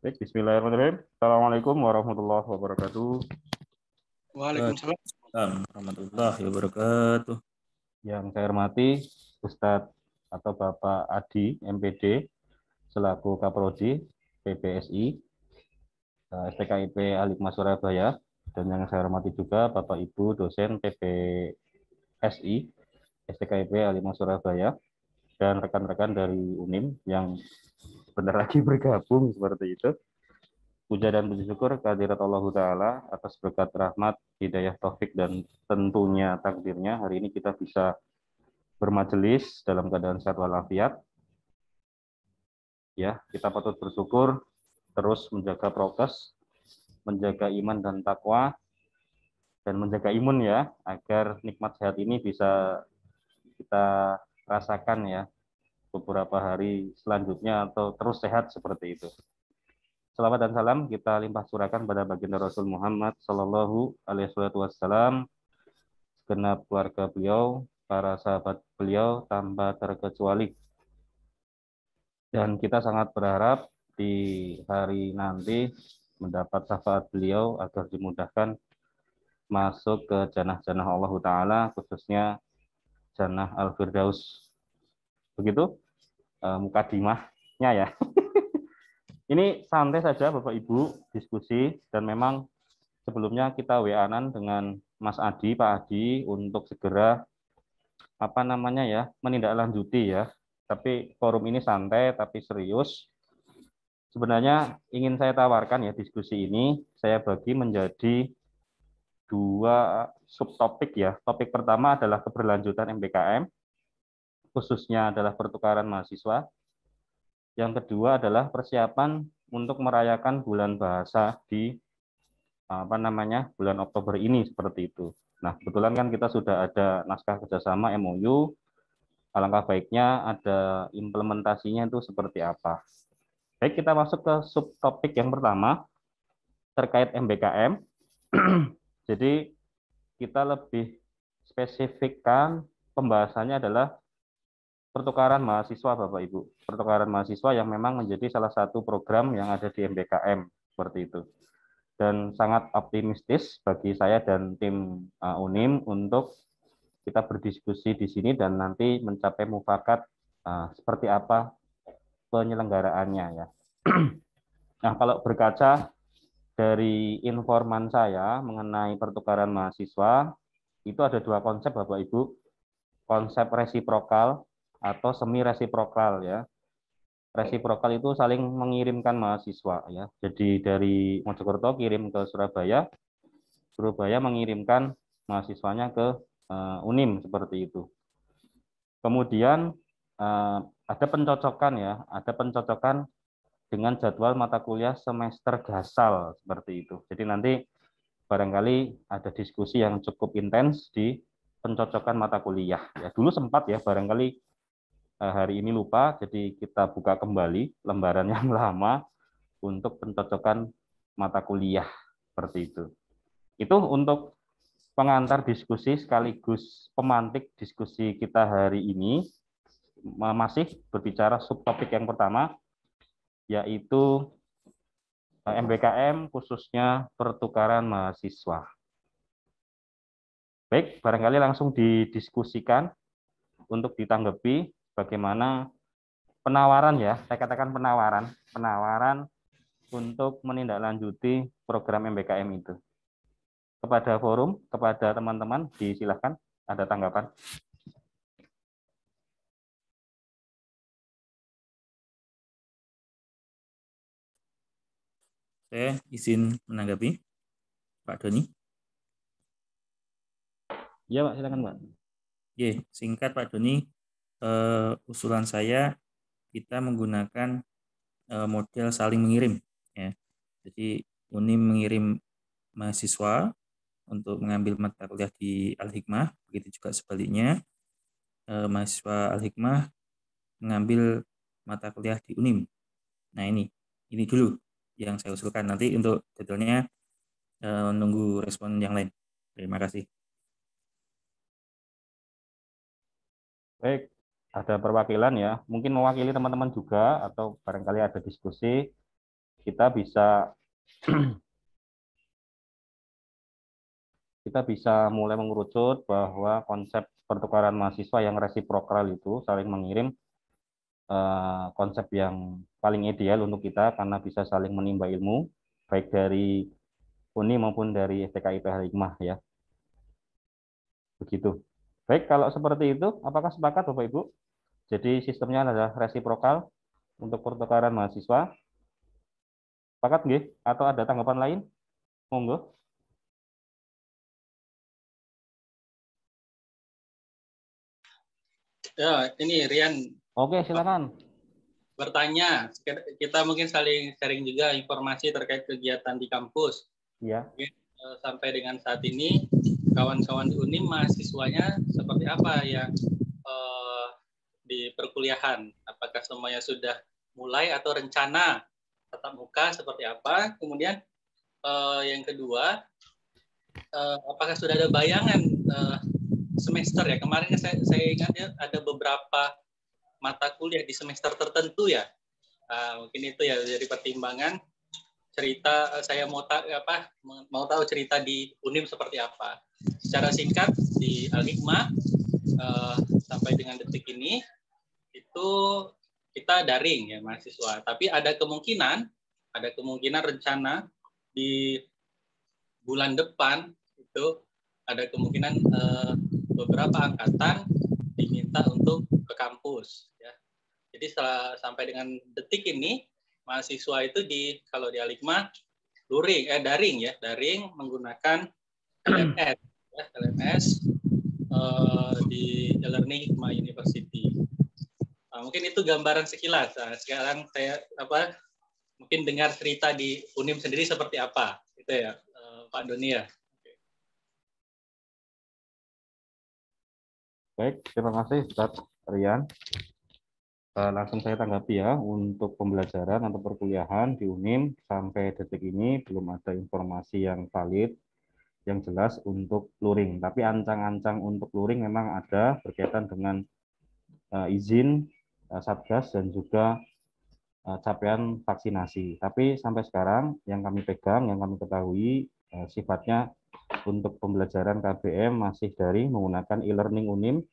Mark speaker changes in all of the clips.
Speaker 1: Baik, bismillahirrahmanirrahim. Assalamualaikum warahmatullahi wabarakatuh.
Speaker 2: Waalaikumsalam warahmatullahi wabarakatuh.
Speaker 1: Yang saya hormati Ustadz atau Bapak Adi, MPD, selaku Kaprodi PPSI, STKIP Al-Hikmah Surabaya, dan yang saya hormati juga Bapak Ibu dosen PPSI, STKIP Al-Hikmah Surabaya, dan rekan-rekan dari UNIM yang sebentar lagi bergabung seperti itu. Puja dan puji syukur kehadirat Allah Ta'ala atas berkat rahmat, hidayah, taufik, dan tentunya takdirnya hari ini kita bisa bermajelis dalam keadaan sehat walafiat. Ya, kita patut bersyukur, terus menjaga prokes, menjaga iman dan takwa, dan menjaga imun ya, agar nikmat sehat ini bisa kita rasakan ya beberapa hari selanjutnya atau terus sehat seperti itu. Salawat dan salam kita limpah curahkan pada baginda Rasul Muhammad Sallallahu Alaihi Wasallam, segenap keluarga beliau, para sahabat beliau tanpa terkecuali. Dan kita sangat berharap di hari nanti mendapat syafaat beliau agar dimudahkan masuk ke janah-janah Allah Ta'ala, khususnya janah Al-Firdaus. Begitu mukadimahnya ya. Ini santai saja Bapak Ibu diskusi, dan memang sebelumnya kita WA-an dengan Mas Adi, Pak Adi, untuk segera menindaklanjuti ya. Tapi forum ini santai tapi serius. Sebenarnya ingin saya tawarkan ya, diskusi ini saya bagi menjadi dua subtopik ya. Topik pertama adalah keberlanjutan MBKM, khususnya adalah pertukaran mahasiswa. Yang kedua adalah persiapan untuk merayakan bulan bahasa di bulan Oktober ini seperti itu. Nah, kebetulan kan kita sudah ada naskah kerjasama MOU. Alangkah baiknya ada implementasinya itu seperti apa. Baik, kita masuk ke subtopik yang pertama terkait MBKM. Jadi kita lebih spesifikkan pembahasannya adalah pertukaran mahasiswa Bapak Ibu. Pertukaran mahasiswa yang memang menjadi salah satu program yang ada di MBKM seperti itu. Dan sangat optimistis bagi saya dan tim UNIM untuk kita berdiskusi di sini dan nanti mencapai mufakat seperti apa penyelenggaraannya ya. Nah, kalau berkaca dari informan saya mengenai pertukaran mahasiswa, itu ada dua konsep Bapak Ibu. Konsep resiprokal atau semi resiprokal ya. Resiprokal itu saling mengirimkan mahasiswa ya. Jadi dari Mojokerto kirim ke Surabaya, Surabaya mengirimkan mahasiswanya ke UNIM seperti itu. Kemudian ada pencocokan ya, ada pencocokan dengan jadwal mata kuliah semester gasal seperti itu. Jadi nanti barangkali ada diskusi yang cukup intens di pencocokan mata kuliah. Ya, dulu sempat ya, barangkali hari ini lupa, jadi kita buka kembali lembaran yang lama untuk pencocokan mata kuliah seperti itu. Itu untuk pengantar diskusi sekaligus pemantik diskusi kita hari ini. Masih berbicara subtopik yang pertama, yaitu MBKM khususnya pertukaran mahasiswa. Baik, barangkali langsung didiskusikan untuk ditanggapi bagaimana penawaran ya, saya katakan penawaran untuk menindaklanjuti program MBKM itu. Kepada forum, kepada teman-teman, disilahkan ada tanggapan.
Speaker 2: Saya izin menanggapi, Pak Doni.
Speaker 1: Iya, Pak, silakan, Pak.
Speaker 2: Oke, singkat Pak Doni, usulan saya kita menggunakan model saling mengirim. Ya. Jadi UNIM mengirim mahasiswa untuk mengambil mata kuliah di Al-Hikmah, begitu juga sebaliknya mahasiswa Al-Hikmah mengambil mata kuliah di UNIM. Nah ini dulu yang saya usulkan. Nanti untuk detailnya nunggu respon yang lain. Terima kasih.
Speaker 1: Baik, ada perwakilan ya. Mungkin mewakili teman-teman juga atau barangkali ada diskusi. kita bisa mulai mengerucut bahwa konsep pertukaran mahasiswa yang resiprokal itu saling mengirim konsep yang paling ideal untuk kita karena bisa saling menimba ilmu baik dari UNI maupun dari STKIP Al-Hikmah ya. Begitu. Baik, kalau seperti itu apakah sepakat Bapak Ibu? Jadi sistemnya adalah resiprokal untuk pertukaran mahasiswa. Sepakat nggih? Atau ada tanggapan lain? Monggo.
Speaker 3: Ya, ini Rian
Speaker 1: Oke, silakan.
Speaker 3: bertanya. Kita mungkin saling sharing juga informasi terkait kegiatan di kampus.
Speaker 1: Iya.
Speaker 3: Sampai dengan saat ini, kawan-kawan di UNIM mahasiswanya seperti apa yang di perkuliahan? Apakah semuanya sudah mulai atau rencana tatap muka seperti apa? Kemudian yang kedua, apakah sudah ada bayangan semester ya? Kemarin saya ingat ya ada beberapa mata kuliah di semester tertentu ya. Mungkin itu ya jadi pertimbangan. Cerita saya mau tahu cerita di UNIM seperti apa. Secara singkat di Al-Hikmah sampai dengan detik ini itu kita daring ya mahasiswa. Tapi ada kemungkinan rencana di bulan depan itu ada kemungkinan beberapa angkatan diminta untuk ke kampus ya. Jadi sampai dengan detik ini mahasiswa itu kalau di Al-Hikmah daring menggunakan LMS ya, LMS di E-Learning Hikmah University. Mungkin itu gambaran sekilas. Sekarang saya mungkin dengar cerita di UNIM sendiri seperti apa itu ya Pak Doni ya.
Speaker 1: Baik, terima kasih Ustaz Rian. Langsung saya tanggapi ya, untuk pembelajaran atau perkuliahan di UNIM sampai detik ini belum ada informasi yang valid, yang jelas untuk luring. Tapi ancang-ancang untuk luring memang ada berkaitan dengan izin Satgas dan juga capaian vaksinasi. Tapi sampai sekarang yang kami pegang, yang kami ketahui sifatnya untuk pembelajaran KBM masih dari menggunakan e-learning UNIM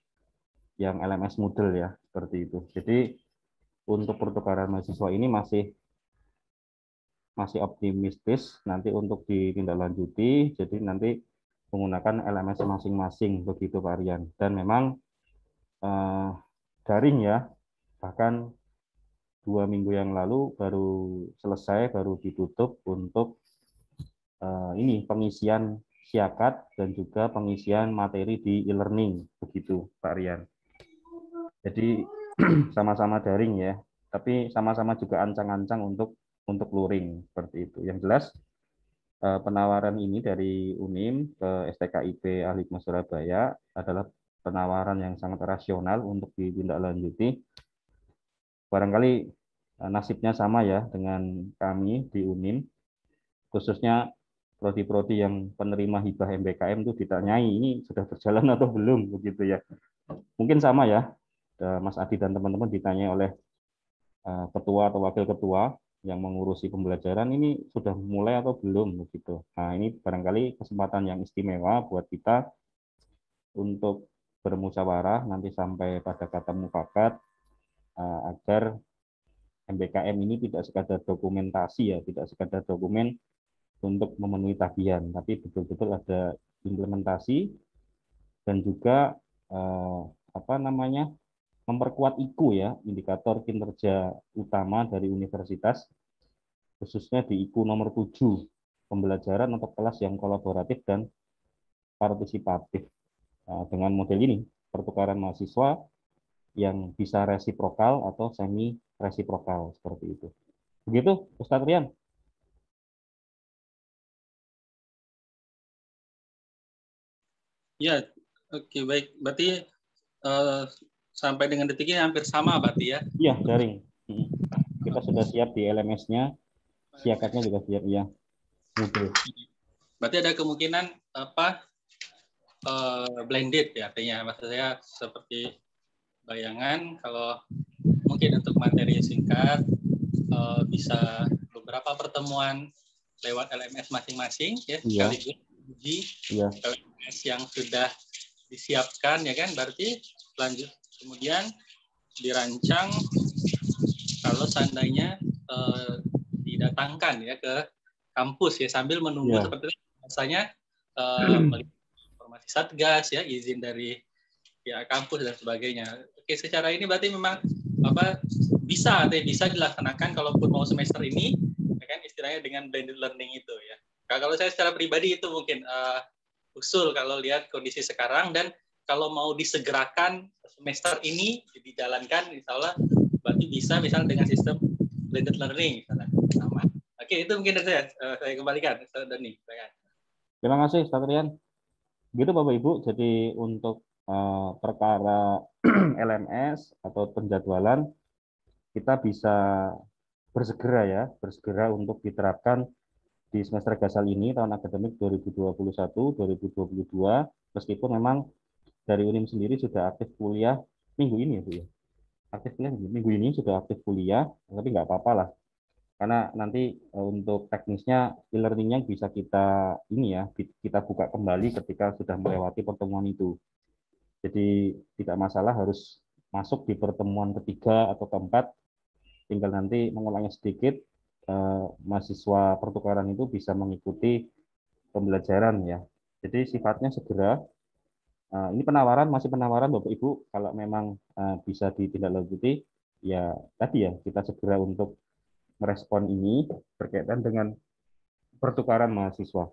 Speaker 1: yang LMS Moodle ya, seperti itu. Jadi untuk pertukaran mahasiswa ini masih optimistis nanti untuk ditindaklanjuti. Jadi nanti menggunakan LMS masing-masing begitu Pak Rian. Dan memang daring ya, bahkan 2 minggu yang lalu baru selesai, baru ditutup untuk ini pengisian syakat dan juga pengisian materi di e-learning begitu Pak Rian. Jadi sama-sama daring ya, tapi sama-sama juga ancang-ancang untuk luring seperti itu. Yang jelas penawaran ini dari UNIM ke STKIP Al-Hikmah Surabaya adalah penawaran yang sangat rasional untuk ditindaklanjuti. Barangkali nasibnya sama ya dengan kami di UNIM, khususnya prodi-prodi yang penerima hibah MBKM itu ditanyai ini sudah berjalan atau belum begitu ya. Mungkin sama ya, Mas Adi dan teman-teman ditanya oleh ketua atau wakil ketua yang mengurusi pembelajaran ini sudah mulai atau belum begitu. Nah, ini barangkali kesempatan yang istimewa buat kita untuk bermusyawarah nanti sampai pada kata mufakat agar MBKM ini tidak sekadar dokumentasi ya, tidak sekadar dokumen untuk memenuhi tagihan, tapi betul-betul ada implementasi dan juga memperkuat IKU ya, indikator kinerja utama dari universitas, khususnya di IKU nomor 7, pembelajaran atau kelas yang kolaboratif dan partisipatif. Dengan model ini, pertukaran mahasiswa yang bisa resiprokal atau semi resiprokal seperti itu. Begitu, Ustadz Rian.
Speaker 3: Ya, oke baik. Berarti sampai dengan detik ini hampir sama berarti ya?
Speaker 1: Iya, daring. Kita sudah siap di LMS-nya, syakatnya juga siap ya.
Speaker 3: Berarti ada kemungkinan blended ya, artinya maksud saya seperti bayangan kalau mungkin untuk materi singkat bisa beberapa pertemuan lewat LMS masing-masing ya,
Speaker 1: Iya.
Speaker 3: sekaligus uji
Speaker 1: Iya.
Speaker 3: LMS yang sudah disiapkan ya kan, berarti lanjut kemudian dirancang kalau seandainya didatangkan ya ke kampus ya, sambil menunggu
Speaker 1: Iya.
Speaker 3: seperti itu biasanya melihat informasi satgas ya, izin dari ya kampus dan sebagainya. Oke, secara ini berarti memang bisa dilaksanakan kalaupun mau semester ini ya kan, istilahnya dengan blended learning itu ya. Nah, kalau saya secara pribadi itu mungkin usul kalau lihat kondisi sekarang, dan kalau mau disegerakan semester ini dijalankan, insya Allah berarti bisa misalnya dengan sistem blended learning misalnya. Sama. Oke, itu mungkin saya kembalikan Ustaz Dani.
Speaker 1: Terima kasih Ustaz Rian. Gitu Bapak Ibu, jadi untuk perkara LMS atau penjadwalan kita bisa bersegera untuk diterapkan di semester gasal ini tahun akademik 2021-2022, meskipun memang dari UNIM sendiri sudah aktif kuliah minggu ini ya Bu ya. Aktif kuliah minggu ini sudah aktif kuliah, tapi nggak apa-apa lah. Karena nanti untuk teknisnya e-learning-nya bisa kita buka kembali ketika sudah melewati pertemuan itu. Jadi tidak masalah harus masuk di pertemuan ketiga atau keempat, tinggal nanti mengulangnya sedikit, mahasiswa pertukaran itu bisa mengikuti pembelajaran ya. Jadi sifatnya segera. Ini masih penawaran Bapak Ibu, kalau memang bisa ditindaklanjuti, ya tadi ya kita segera untuk merespon ini berkaitan dengan pertukaran mahasiswa.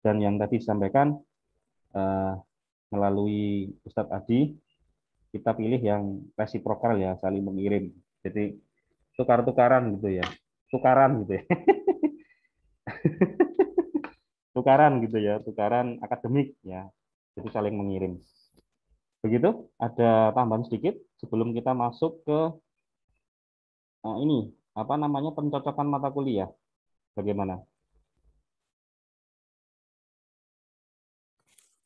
Speaker 1: Dan yang tadi disampaikan melalui Ustadz Adi, kita pilih yang resiprokal ya, saling mengirim. Jadi tukar-tukaran gitu ya, tukaran gitu ya. Tukaran akademik ya. Jadi saling mengirim. Begitu, ada tambahan sedikit sebelum kita masuk ke ini, pencocokan mata kuliah. Bagaimana?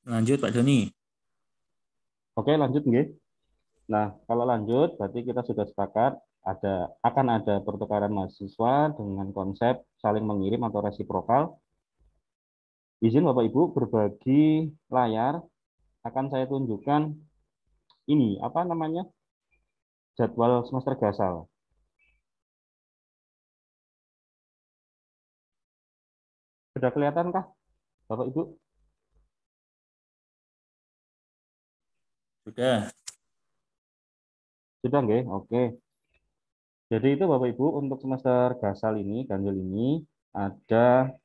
Speaker 2: Lanjut Pak Doni.
Speaker 1: Oke, lanjut nggih. Nah, kalau lanjut berarti kita sudah sepakat akan ada pertukaran mahasiswa dengan konsep saling mengirim atau resiprokal. Izin Bapak Ibu berbagi layar, akan saya tunjukkan ini jadwal semester gasal. Sudah kelihatankah Bapak Ibu?
Speaker 2: Sudah.
Speaker 1: Sudah nggih? Oke. Jadi itu Bapak Ibu untuk semester gasal ini, ganjil ini ada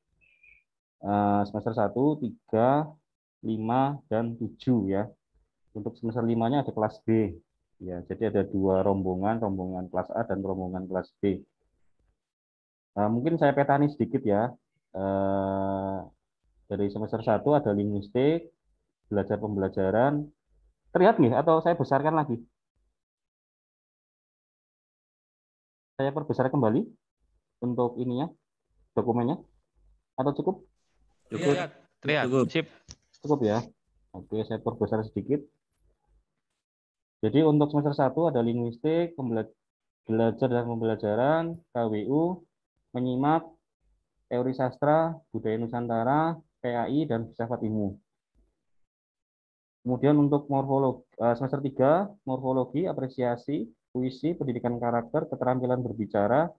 Speaker 1: semester 1, 3, 5, dan 7 ya. Untuk semester 5-nya ada kelas B. Ya, jadi ada dua rombongan kelas A dan rombongan kelas B. Mungkin saya petani sedikit ya. Dari semester 1 ada linguistik, belajar pembelajaran. Terlihat nggih atau saya besarkan lagi? Saya perbesar kembali untuk ininya, dokumennya, atau cukup?
Speaker 2: Cukup.
Speaker 4: Terlihat.
Speaker 2: Cukup.
Speaker 4: Sip.
Speaker 1: Cukup ya. Oke, saya perbesar sedikit. Jadi untuk semester 1 ada linguistik, belajar dan pembelajaran, KWU, menyimak, teori sastra, budaya Nusantara, PAI, dan filsafat ilmu. Kemudian untuk semester 3, morfologi, apresiasi, puisi, pendidikan karakter, keterampilan berbicara,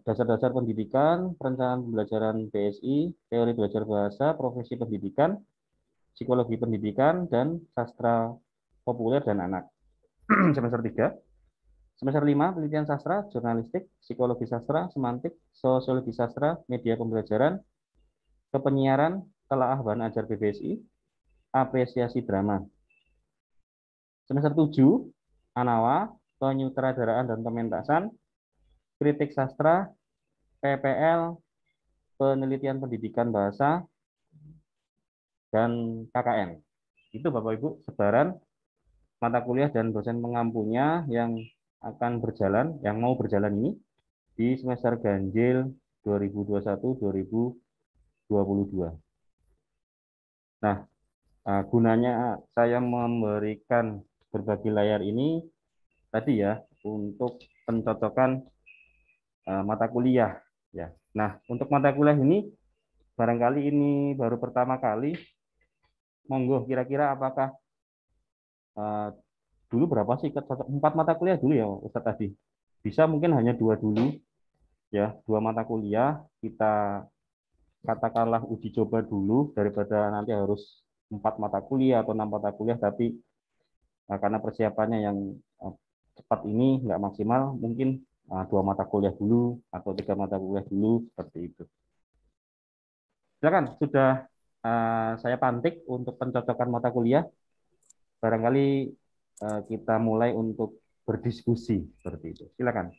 Speaker 1: dasar-dasar pendidikan, perencanaan pembelajaran BSI, teori belajar bahasa, profesi pendidikan, psikologi pendidikan, dan sastra populer dan anak. Semester 3. Semester 5, penelitian sastra, jurnalistik, psikologi sastra, semantik, sosiologi sastra, media pembelajaran, kepenyiaran, telaah bahan ajar BBSI, apresiasi drama. Semester 7, Anawa, penyutradaraan dan pementasan, kritik sastra, PPL, penelitian pendidikan bahasa, dan KKN. Itu Bapak Ibu sebaran mata kuliah dan dosen pengampunya yang akan berjalan, yang mau berjalan ini di semester ganjil 2021-2022. Nah, gunanya saya memberikan berbagi layar ini tadi ya, untuk pencocokan mata kuliah ya. Nah, untuk mata kuliah ini barangkali ini baru pertama kali, monggo kira-kira apakah dulu berapa sih? 4 mata kuliah dulu ya Ustadz tadi. Bisa mungkin hanya 2 dulu ya, 2 mata kuliah kita katakanlah uji coba dulu daripada nanti harus 4 mata kuliah atau 6 mata kuliah, tapi karena persiapannya yang cepat ini nggak maksimal, mungkin 2 mata kuliah dulu atau 3 mata kuliah dulu seperti itu. Silakan, sudah saya pantik untuk pencocokan mata kuliah. Barangkali kita mulai untuk berdiskusi seperti itu. Silakan.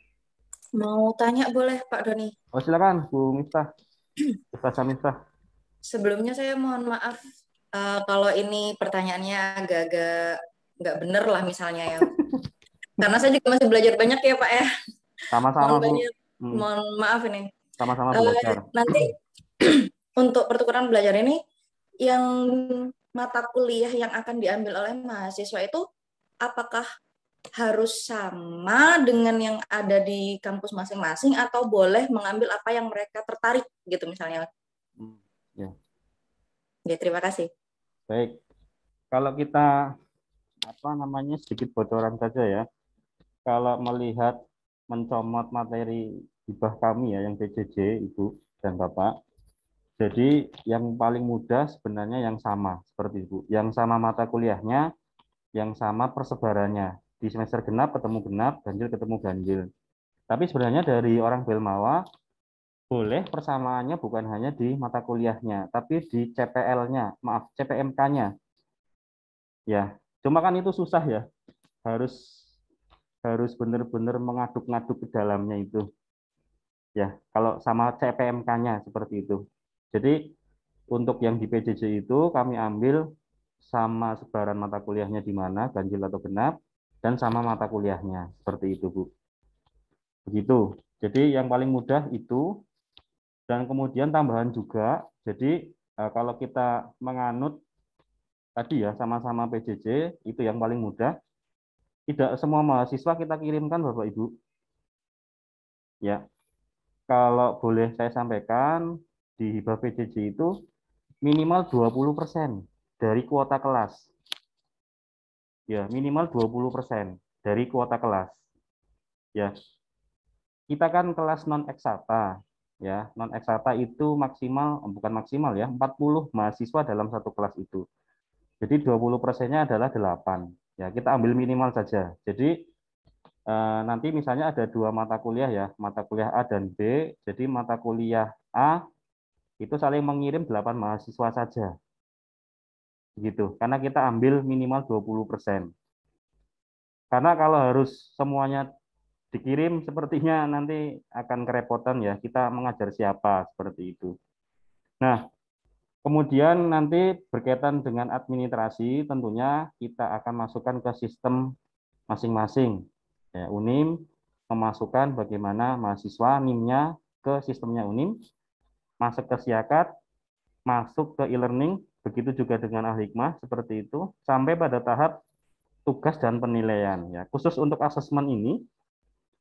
Speaker 4: Mau tanya boleh Pak Doni?
Speaker 1: Oh silakan Bu Miftah, Ustazah Miftah.
Speaker 4: Sebelumnya saya mohon maaf kalau ini pertanyaannya agak-agak nggak bener lah misalnya ya. Karena saya juga masih belajar banyak ya Pak ya.
Speaker 1: Sama-sama
Speaker 4: Mohon
Speaker 1: Bu.
Speaker 4: banyak, mohon maaf ini.
Speaker 1: Sama-sama belajar.
Speaker 4: Nanti untuk pertukaran belajar ini, yang mata kuliah yang akan diambil oleh mahasiswa itu apakah harus sama dengan yang ada di kampus masing-masing atau boleh mengambil apa yang mereka tertarik gitu misalnya?
Speaker 1: Ya.
Speaker 4: Ya, terima kasih.
Speaker 1: Baik. Kalau kita sedikit bocoran saja ya. Kalau melihat mencomot materi hibah kami ya yang PJJ Ibu dan Bapak. Jadi yang paling mudah sebenarnya yang sama seperti itu. Yang sama mata kuliahnya, yang sama persebarannya. Di semester genap ketemu genap, ganjil ketemu ganjil. Tapi sebenarnya dari orang Belmawa boleh persamaannya bukan hanya di mata kuliahnya, tapi di CPL-nya, maaf CPMK-nya. Ya, cuma kan itu susah ya. Harus benar-benar mengaduk-ngaduk ke dalamnya itu. Ya, kalau sama CPMK-nya seperti itu. Jadi untuk yang di PJJ itu kami ambil sama sebaran mata kuliahnya di mana, ganjil atau genap, dan sama mata kuliahnya. Seperti itu, Bu. Begitu. Jadi yang paling mudah itu, dan kemudian tambahan juga, jadi kalau kita menganut tadi ya, sama-sama PJJ, itu yang paling mudah. Tidak semua mahasiswa kita kirimkan, Bapak Ibu. Ya, kalau boleh saya sampaikan, di hibah PJJ itu minimal 20% dari kuota kelas. Ya, minimal 20% dari kuota kelas. Ya. Kita kan kelas non eksakta. Ya, non eksakta itu maksimal, bukan maksimal ya, 40 mahasiswa dalam satu kelas itu. Jadi 20%-nya adalah 8. Ya, kita ambil minimal saja. Jadi nanti misalnya ada 2 mata kuliah ya, mata kuliah A dan B. Jadi mata kuliah A itu saling mengirim 8 mahasiswa saja. Begitu. Karena kita ambil minimal 20%. Karena kalau harus semuanya dikirim sepertinya nanti akan kerepotan ya, kita mengajar siapa seperti itu. Nah, kemudian nanti berkaitan dengan administrasi, tentunya kita akan masukkan ke sistem masing-masing. Ya, UNIM memasukkan bagaimana mahasiswa NIM-nya ke sistemnya UNIM, masuk ke Siakat, masuk ke e-learning, begitu juga dengan Al-Hikmah seperti itu, sampai pada tahap tugas dan penilaian. Ya, khusus untuk asesmen ini,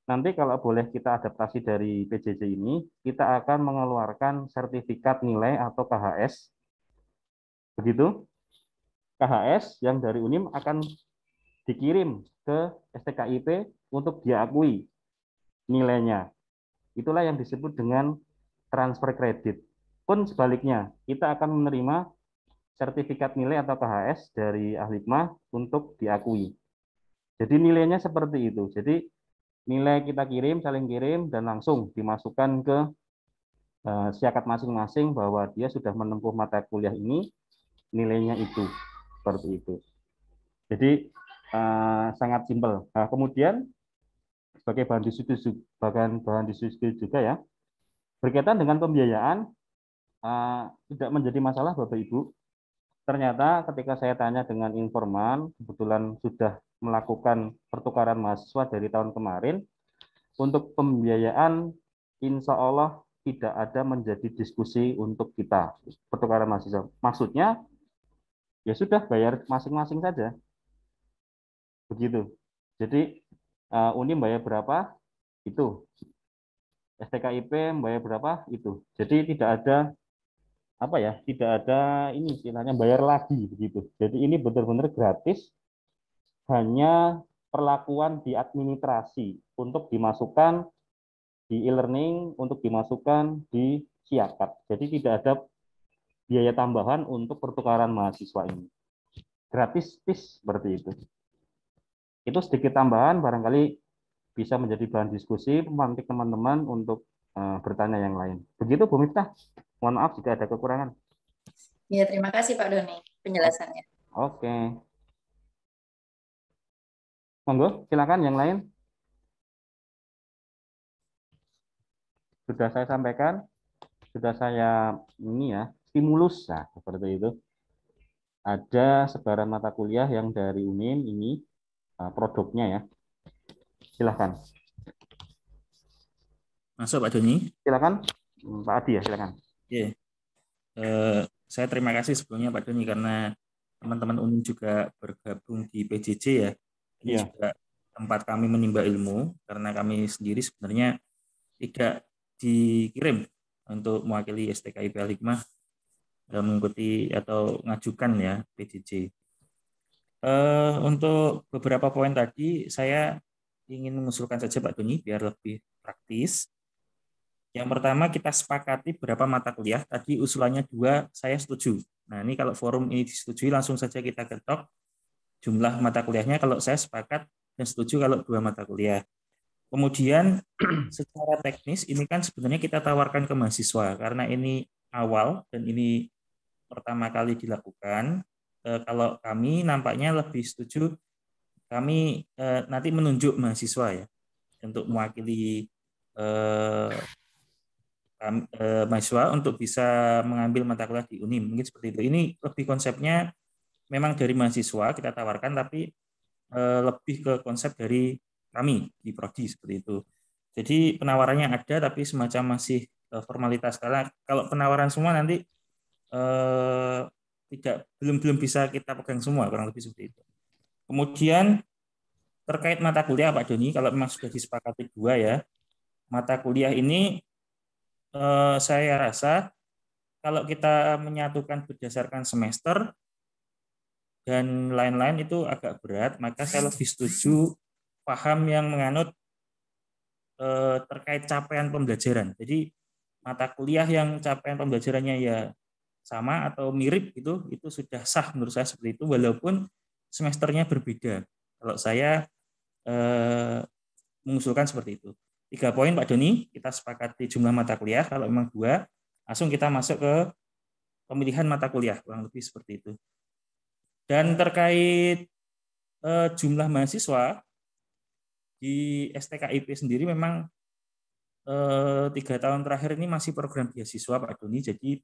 Speaker 1: nanti kalau boleh kita adaptasi dari PJJ ini, kita akan mengeluarkan sertifikat nilai atau KHS. Begitu. KHS yang dari UNIM akan dikirim ke STKIP untuk diakui nilainya. Itulah yang disebut dengan transfer kredit. Pun sebaliknya, kita akan menerima sertifikat nilai atau KHS dari Al-Hikmah untuk diakui. Jadi nilainya seperti itu. Jadi nilai kita kirim, saling kirim, dan langsung dimasukkan ke Siakat masing-masing bahwa dia sudah menempuh mata kuliah ini, nilainya itu. Seperti itu. Jadi sangat simpel. Nah, kemudian sebagai bahan diskusi juga ya, berkaitan dengan pembiayaan, tidak menjadi masalah Bapak Ibu. Ternyata ketika saya tanya dengan informan, kebetulan sudah melakukan pertukaran mahasiswa dari tahun kemarin, untuk pembiayaan insya Allah tidak ada menjadi diskusi untuk kita pertukaran mahasiswa. Maksudnya ya sudah bayar masing-masing saja. Begitu. Jadi UNIM bayar berapa? Itu. STKIP bayar berapa itu. Jadi tidak ada apa ya, tidak ada ini istilahnya bayar lagi begitu. Jadi ini benar-benar gratis, hanya perlakuan di administrasi untuk dimasukkan di e-learning, untuk dimasukkan di Siakap. Jadi tidak ada biaya tambahan untuk pertukaran mahasiswa ini. Gratis seperti itu. Itu sedikit tambahan, barangkali bisa menjadi bahan diskusi memantik teman-teman untuk bertanya yang lain. Begitu Bu Miftah. Mohon maaf jika ada kekurangan.
Speaker 4: Ya, terima kasih Pak Doni penjelasannya.
Speaker 1: Oke. Monggo, silakan yang lain. Sudah saya sampaikan, sudah saya ini ya, stimulus nah, seperti itu. Ada sebaran mata kuliah yang dari UNIM ini produknya ya. Silakan.
Speaker 2: Masuk Pak Doni.
Speaker 1: Silakan Pak Adi ya, silakan.
Speaker 2: Oke. Saya terima kasih sebelumnya Pak Doni karena teman-teman UNIM juga bergabung di PJJ ya. Ini juga tempat kami menimba ilmu karena kami sendiri sebenarnya tidak dikirim untuk mewakili STKIP Al-Hikmah mengikuti atau ngajukan ya PJJ. Untuk beberapa poin tadi saya ingin mengusulkan saja Pak Doni biar lebih praktis. Yang pertama kita sepakati berapa mata kuliah. Tadi usulannya 2, saya setuju. Nah ini kalau forum ini disetujui langsung saja kita ketok jumlah mata kuliahnya. Kalau saya sepakat dan setuju kalau 2 mata kuliah. Kemudian secara teknis ini kan sebenarnya kita tawarkan ke mahasiswa karena ini awal dan ini pertama kali dilakukan. Kalau kami nampaknya lebih setuju kami nanti menunjuk mahasiswa ya untuk mewakili mahasiswa untuk bisa mengambil mata kuliah di UNIM. Mungkin seperti itu. Ini lebih konsepnya memang dari mahasiswa kita tawarkan tapi lebih ke konsep dari kami di Prodi seperti itu. Jadi penawarannya ada tapi semacam masih formalitas karena kalau penawaran semua nanti belum bisa kita pegang semua, kurang lebih seperti itu. Kemudian terkait mata kuliah Pak Doni, kalau memang sudah disepakati 2 ya, mata kuliah ini saya rasa kalau kita menyatukan berdasarkan semester dan lain-lain itu agak berat, maka saya lebih setuju paham yang menganut terkait capaian pembelajaran. Jadi mata kuliah yang capaian pembelajarannya ya sama atau mirip itu sudah sah menurut saya seperti itu walaupun semesternya berbeda. Kalau saya mengusulkan seperti itu. 3 poin Pak Doni, kita sepakati jumlah mata kuliah. Kalau memang 2, langsung kita masuk ke pemilihan mata kuliah, kurang lebih seperti itu. Dan terkait jumlah mahasiswa di STKIP sendiri memang 3 tahun terakhir ini masih program beasiswa Pak Doni, jadi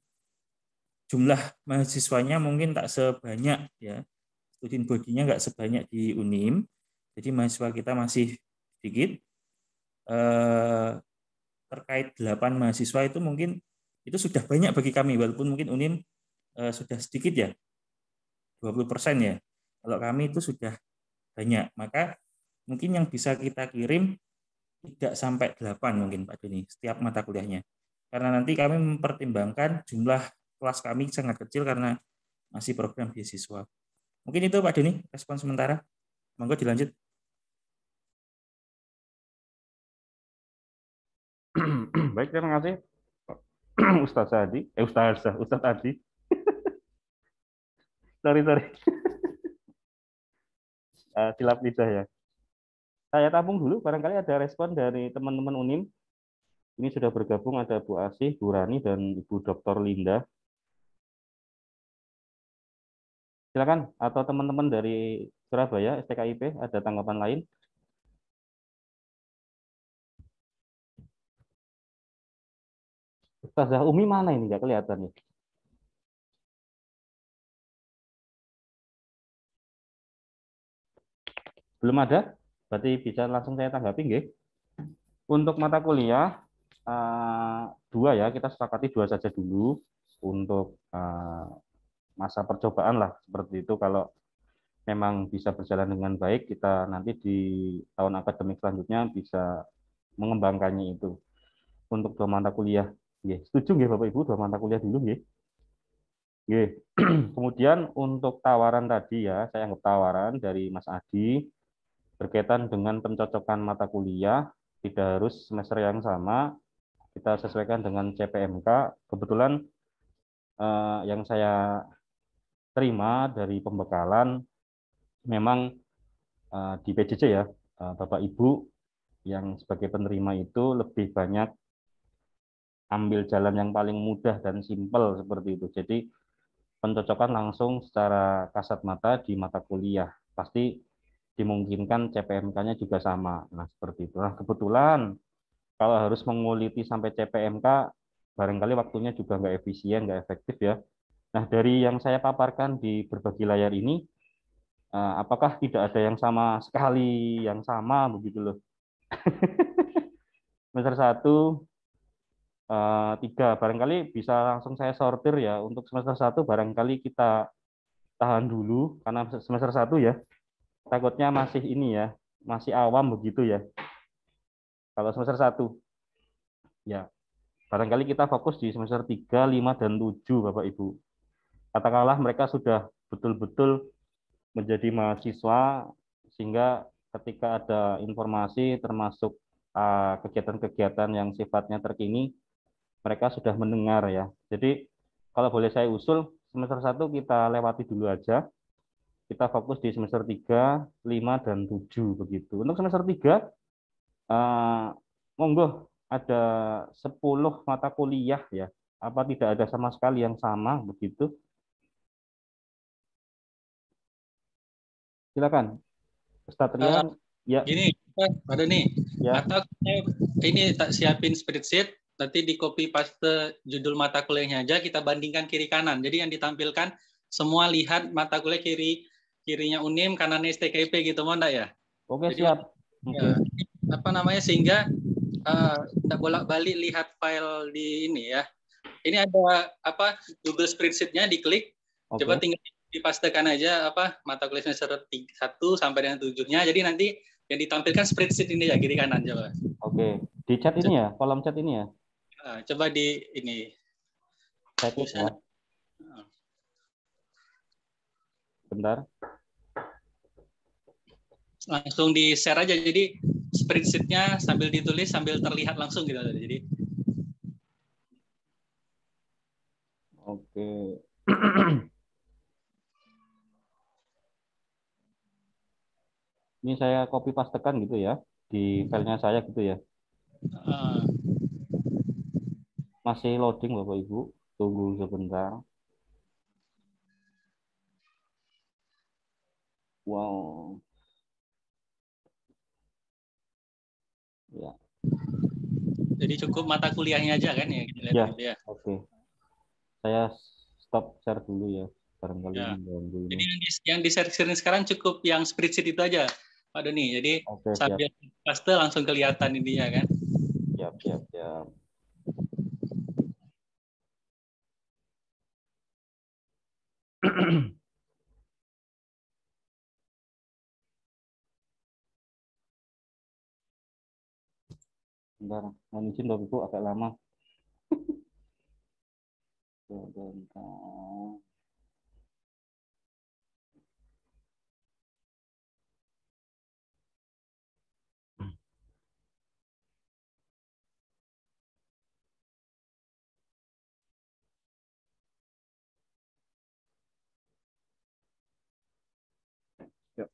Speaker 2: jumlah mahasiswanya mungkin tak sebanyak ya, student body-nya nggak sebanyak di UNIM, jadi mahasiswa kita masih sedikit. Terkait 8 mahasiswa itu mungkin itu sudah banyak bagi kami, walaupun mungkin UNIM sudah sedikit ya, 20% ya. Kalau kami itu sudah banyak, maka mungkin yang bisa kita kirim tidak sampai 8 mungkin Pak Doni setiap mata kuliahnya. Karena nanti kami mempertimbangkan jumlah kelas kami sangat kecil karena masih program beasiswa. Mungkin itu Pak Doni respon sementara. Monggo dilanjut.
Speaker 1: Baik, terima kasih Ustaz Adi. Ustaz Adi. sorry. Silap lidah ya. Saya tabung dulu, barangkali ada respon dari teman-teman UNIM. Ini sudah bergabung ada Bu Asih, Bu Rani, dan Ibu Dr. Linda. Silakan, atau teman-teman dari Surabaya, STKIP, ada tanggapan lain? Ustazah Umi mana ini? Nggak kelihatan ya. Belum ada? Berarti bisa langsung saya tanggapi, nggih. Untuk mata kuliah, 2 ya, kita sepakati 2 saja dulu. Untuk masa percobaan lah, seperti itu. Kalau memang bisa berjalan dengan baik, kita nanti di tahun akademik selanjutnya bisa mengembangkannya itu. untuk 2 mata kuliah. Nggih, setuju nggih Bapak Ibu 2 mata kuliah dulu nggih. Nggih. Kemudian untuk tawaran tadi ya, saya anggap tawaran dari Mas Adi berkaitan dengan pencocokan mata kuliah, tidak harus semester yang sama, kita sesuaikan dengan CPMK. Kebetulan yang saya terima dari pembekalan memang di PJJ ya, Bapak Ibu yang sebagai penerima itu lebih banyak ambil jalan yang paling mudah dan simpel seperti itu. Jadi pencocokan langsung secara kasat mata di mata kuliah. Pasti dimungkinkan CPMK-nya juga sama. Nah, seperti itu. Nah, kebetulan kalau harus menguliti sampai CPMK, barangkali waktunya juga nggak efisien, nggak efektif ya. Nah, dari yang saya paparkan di berbagi layar ini, apakah tidak ada yang sama sekali, yang sama begitu loh. Semester 1, 3, barangkali bisa langsung saya sortir ya. Untuk semester 1 barangkali kita tahan dulu, karena semester 1 ya, takutnya masih ini ya, masih awam begitu ya. Kalau semester 1, ya barangkali kita fokus di semester 3, 5, dan 7, Bapak Ibu. Katakanlah mereka sudah betul-betul menjadi mahasiswa, sehingga ketika ada informasi termasuk kegiatan-kegiatan yang sifatnya terkini, mereka sudah mendengar ya. Jadi kalau boleh saya usul, semester 1 kita lewati dulu aja. Kita fokus di semester 3, 5, dan 7 begitu. Untuk semester 3, monggo ada 10 mata kuliah ya. Apa tidak ada sama sekali yang sama begitu? Silakan, Ustadz
Speaker 3: Uh,
Speaker 1: Rian. Ya,
Speaker 3: Gini, Pak Doni,
Speaker 1: ya.
Speaker 3: atau ini tak siapin spreadsheet, nanti di copy paste judul mata kuliahnya aja, kita bandingkan kiri kanan. Jadi yang ditampilkan semua lihat mata kuliah kirinya Unim, kanannya STKIP gitu, mau enggak ya?
Speaker 1: Oke,
Speaker 3: Jadi
Speaker 1: siap. Oke.
Speaker 3: apa namanya sehingga tidak bolak-balik lihat file di ini ya. Ini ada apa Google Spreadsheet-nya, diklik, coba
Speaker 1: Oke.
Speaker 3: tinggal dipastekan aja apa mata kuliah semester 1 sampai dengan 7-nya. Jadi nanti yang ditampilkan spreadsheet ini ya kiri kanan coba.
Speaker 1: Oke. Di chat ini ya, kolom chat ini ya.
Speaker 3: Coba di ini.
Speaker 1: Saya klik ya. Bentar.
Speaker 3: Langsung di share aja. Jadi spreadsheet-nya sambil ditulis sambil terlihat langsung gitu. Jadi
Speaker 1: Oke. Ini saya copy pastekan gitu ya di filenya saya gitu ya. Masih loading Bapak Ibu. Tunggu sebentar. Wow. Ya.
Speaker 3: jadi cukup mata kuliahnya aja kan ya kita lihat
Speaker 1: Ya.
Speaker 3: gitu ya.
Speaker 1: Oke. Saya stop share dulu ya. Barangkali
Speaker 3: Ya.
Speaker 1: mengganggu ini.
Speaker 3: Jadi yang di share sekarang cukup yang spreadsheet itu aja, Pak Doni. Jadi
Speaker 1: Oke, siap.
Speaker 3: sambil paste langsung kelihatan intinya kan.
Speaker 1: Siap, siap, siap. Bentar, mohon izin Bapak Ibu agak lama. Sebentar. Yuk.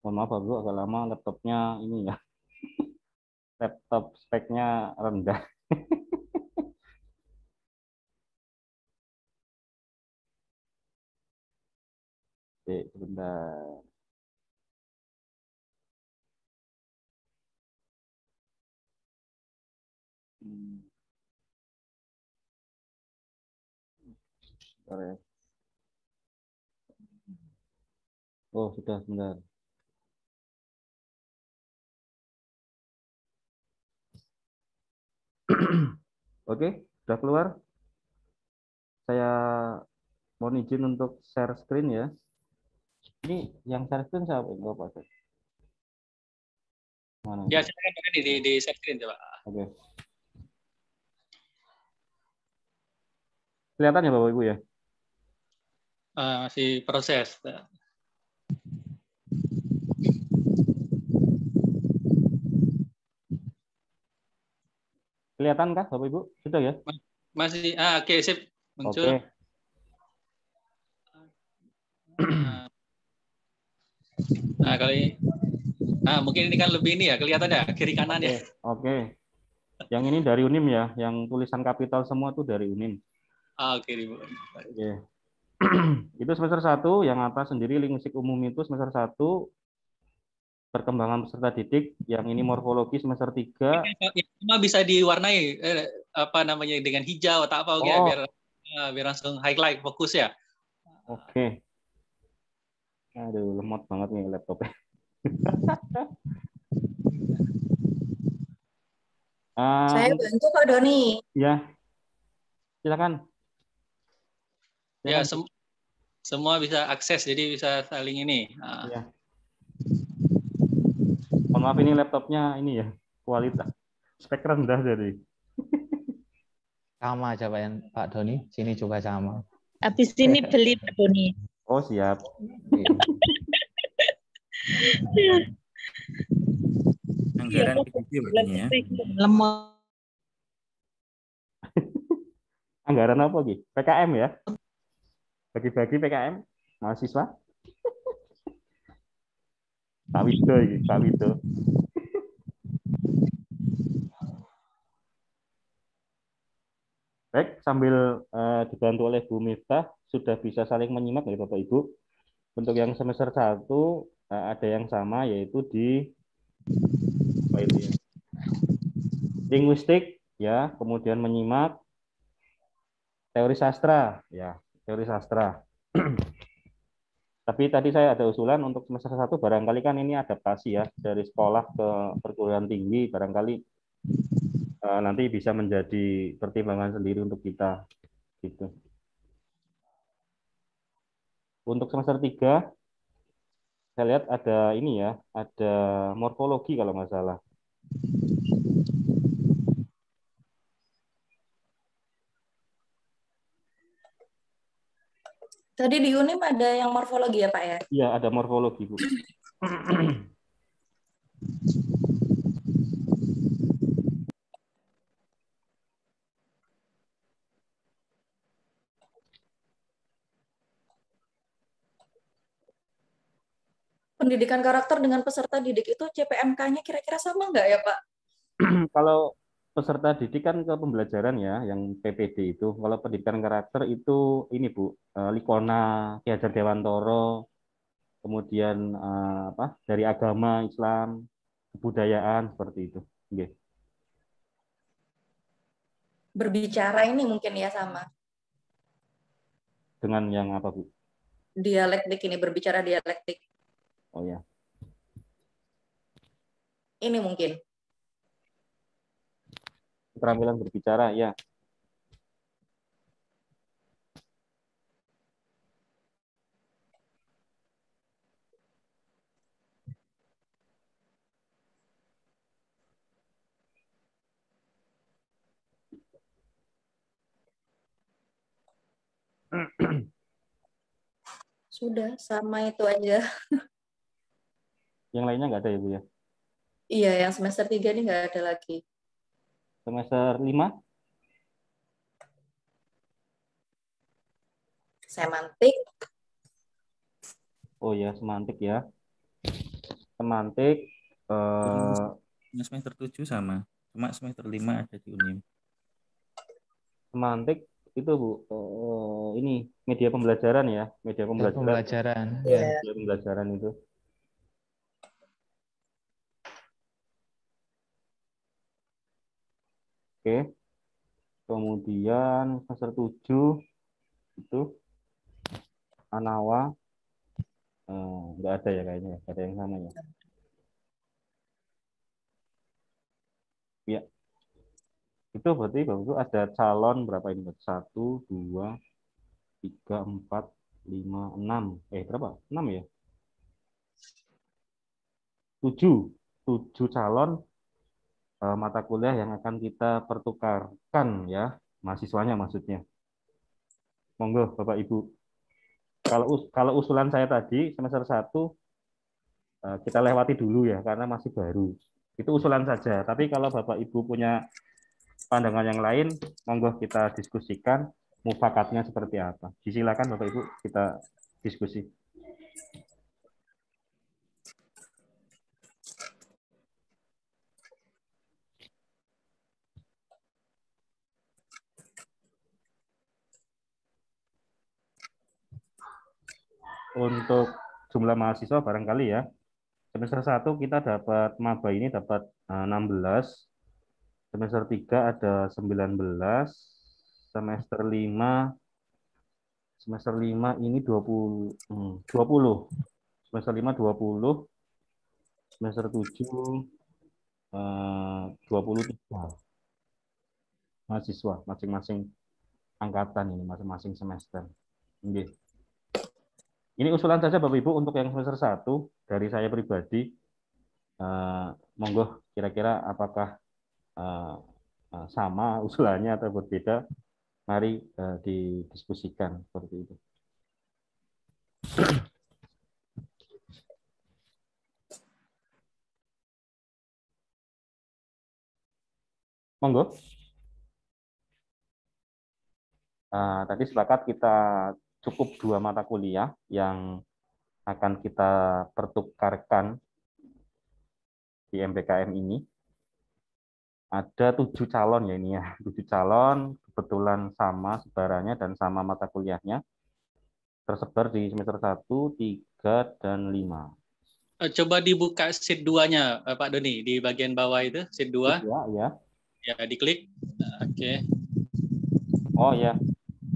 Speaker 1: Mohon maaf Bapak Ibu agak lama, laptopnya ini ya. Laptop speknya rendah. Oke, sebentar. Bentar ya. Oh, sudah, sebentar. Oke, sudah keluar. Saya mohon izin untuk share screen ya. Ini yang share screen siapa? Enggak, Pak. Mana?
Speaker 3: Ya, silakan Pak Edi, di share screen coba.
Speaker 1: Oke. Kelihatan ya Bapak Ibu ya?
Speaker 3: Masih proses.
Speaker 1: Kelihatan kah Bapak Ibu? Sudah ya?
Speaker 3: Masih, oke, sip, muncul.
Speaker 1: Oke.
Speaker 3: Nah, kali mungkin ini kan lebih ini ya, kelihatan ya, kiri kanan ya.
Speaker 1: Oke. Yang ini dari Unim ya, yang tulisan kapital semua tuh dari Unim.
Speaker 3: Oke,
Speaker 1: Oke. Itu semester 1, yang atas sendiri linguistik umum itu semester 1, perkembangan peserta didik, yang ini morfologi semester 3.
Speaker 3: Cuma bisa diwarnai apa namanya dengan hijau atau apa oke, biar langsung highlight fokus ya.
Speaker 1: Oke. Aduh, lemot banget nih laptopnya.
Speaker 4: Saya bantu Pak Doni.
Speaker 1: Ya, silakan.
Speaker 3: Ya, semua bisa akses, jadi bisa saling ini.
Speaker 1: Ya. Mohon maaf ini laptopnya ini ya, kualitas spek rendah jadi.
Speaker 5: Sama aja Pak Doni, sini juga sama.
Speaker 6: Habis ini beli Pak Doni.
Speaker 1: Oh, siap.
Speaker 2: Anggaran PBB berarti ya.
Speaker 6: Lemot.
Speaker 1: Anggaran apa Ki? PKM ya? Bagi-bagi PKM mahasiswa? Pak Wido ini, Pak Wido. Baik, sambil dibantu oleh Bu Miftah, sudah bisa saling menyimak ya Bapak Ibu. Untuk yang semester 1 ada yang sama, yaitu di apa itu ya? Linguistik ya, kemudian menyimak teori sastra ya, teori sastra. Tapi tadi saya ada usulan untuk semester 1 barangkali kan ini adaptasi ya dari sekolah ke perguruan tinggi, barangkali nanti bisa menjadi pertimbangan sendiri untuk kita gitu. Untuk semester 3 saya lihat ada ini ya, ada morfologi kalau nggak salah.
Speaker 4: Tadi di Unim ada yang morfologi ya Pak ya?
Speaker 1: Iya, ada morfologi Bu.
Speaker 4: Pendidikan karakter dengan peserta didik itu CPMK-nya kira-kira sama nggak ya Pak?
Speaker 1: Kalau peserta didik kan ke pembelajaran ya, yang PPD itu. Kalau pendidikan karakter itu ini Bu, Likona, Ki Hajar Dewantoro, kemudian apa dari agama Islam, kebudayaan seperti itu. Okay.
Speaker 4: Berbicara ini mungkin ya sama.
Speaker 1: Dengan yang apa Bu?
Speaker 4: Dialektik ini, berbicara dialektik.
Speaker 1: Oh ya.
Speaker 4: Ini mungkin.
Speaker 1: Keterampilan berbicara ya.
Speaker 4: Sudah, sama itu aja.
Speaker 1: Yang lainnya nggak ada ya Bu ya?
Speaker 4: Iya, yang semester 3 ini nggak ada lagi.
Speaker 1: Semester 5?
Speaker 4: Semantik.
Speaker 1: Oh ya, semantik ya. Semantik.
Speaker 2: Semester 7 sama. Cuma semester 5 ada di Unim.
Speaker 1: Semantik itu Bu, ini media pembelajaran ya, media pembelajaran.
Speaker 5: Ya.
Speaker 1: Media pembelajaran itu. Oke. Kemudian semester 7 itu Anawa. nggak ada ya kayaknya, nggak ada yang sama ya. Ya, itu berarti Bapak Ibu ada calon berapa ini? 1, 2, 3, 4, 5, 6. Berapa? 6 ya? 7 calon mata kuliah yang akan kita pertukarkan ya, mahasiswanya maksudnya. Monggo Bapak Ibu. Kalau usulan saya tadi semester 1 kita lewati dulu ya karena masih baru. Itu usulan saja. Tapi kalau Bapak Ibu punya pandangan yang lain, monggo kita diskusikan mufakatnya seperti apa. Silakan Bapak Ibu kita diskusi. Untuk jumlah mahasiswa barangkali ya. Semester 1 kita dapat maba ini dapat 16. Semester 3 ada 19. Semester 5 ini 20. 20. Semester 5 20. Semester 7 23 mahasiswa masing-masing angkatan ini, masing-masing semester. Ini usulan saja Bapak Ibu untuk yang semester 1 dari saya pribadi. Monggo kira-kira apakah sama usulannya atau berbeda? Mari didiskusikan seperti itu. Monggo. Tadi sepakat kita cukup 2 mata kuliah yang akan kita pertukarkan di MBKM ini. Ada 7 calon ya ini ya, 7 calon kebetulan sama sebarannya dan sama mata kuliahnya. Tersebar di semester 1, 3, dan 5.
Speaker 3: Coba dibuka sheet 2-nya, Pak Doni, di bagian bawah itu, sheet 2.
Speaker 1: Ya.
Speaker 3: Ya, diklik. Oke.
Speaker 1: Oh ya.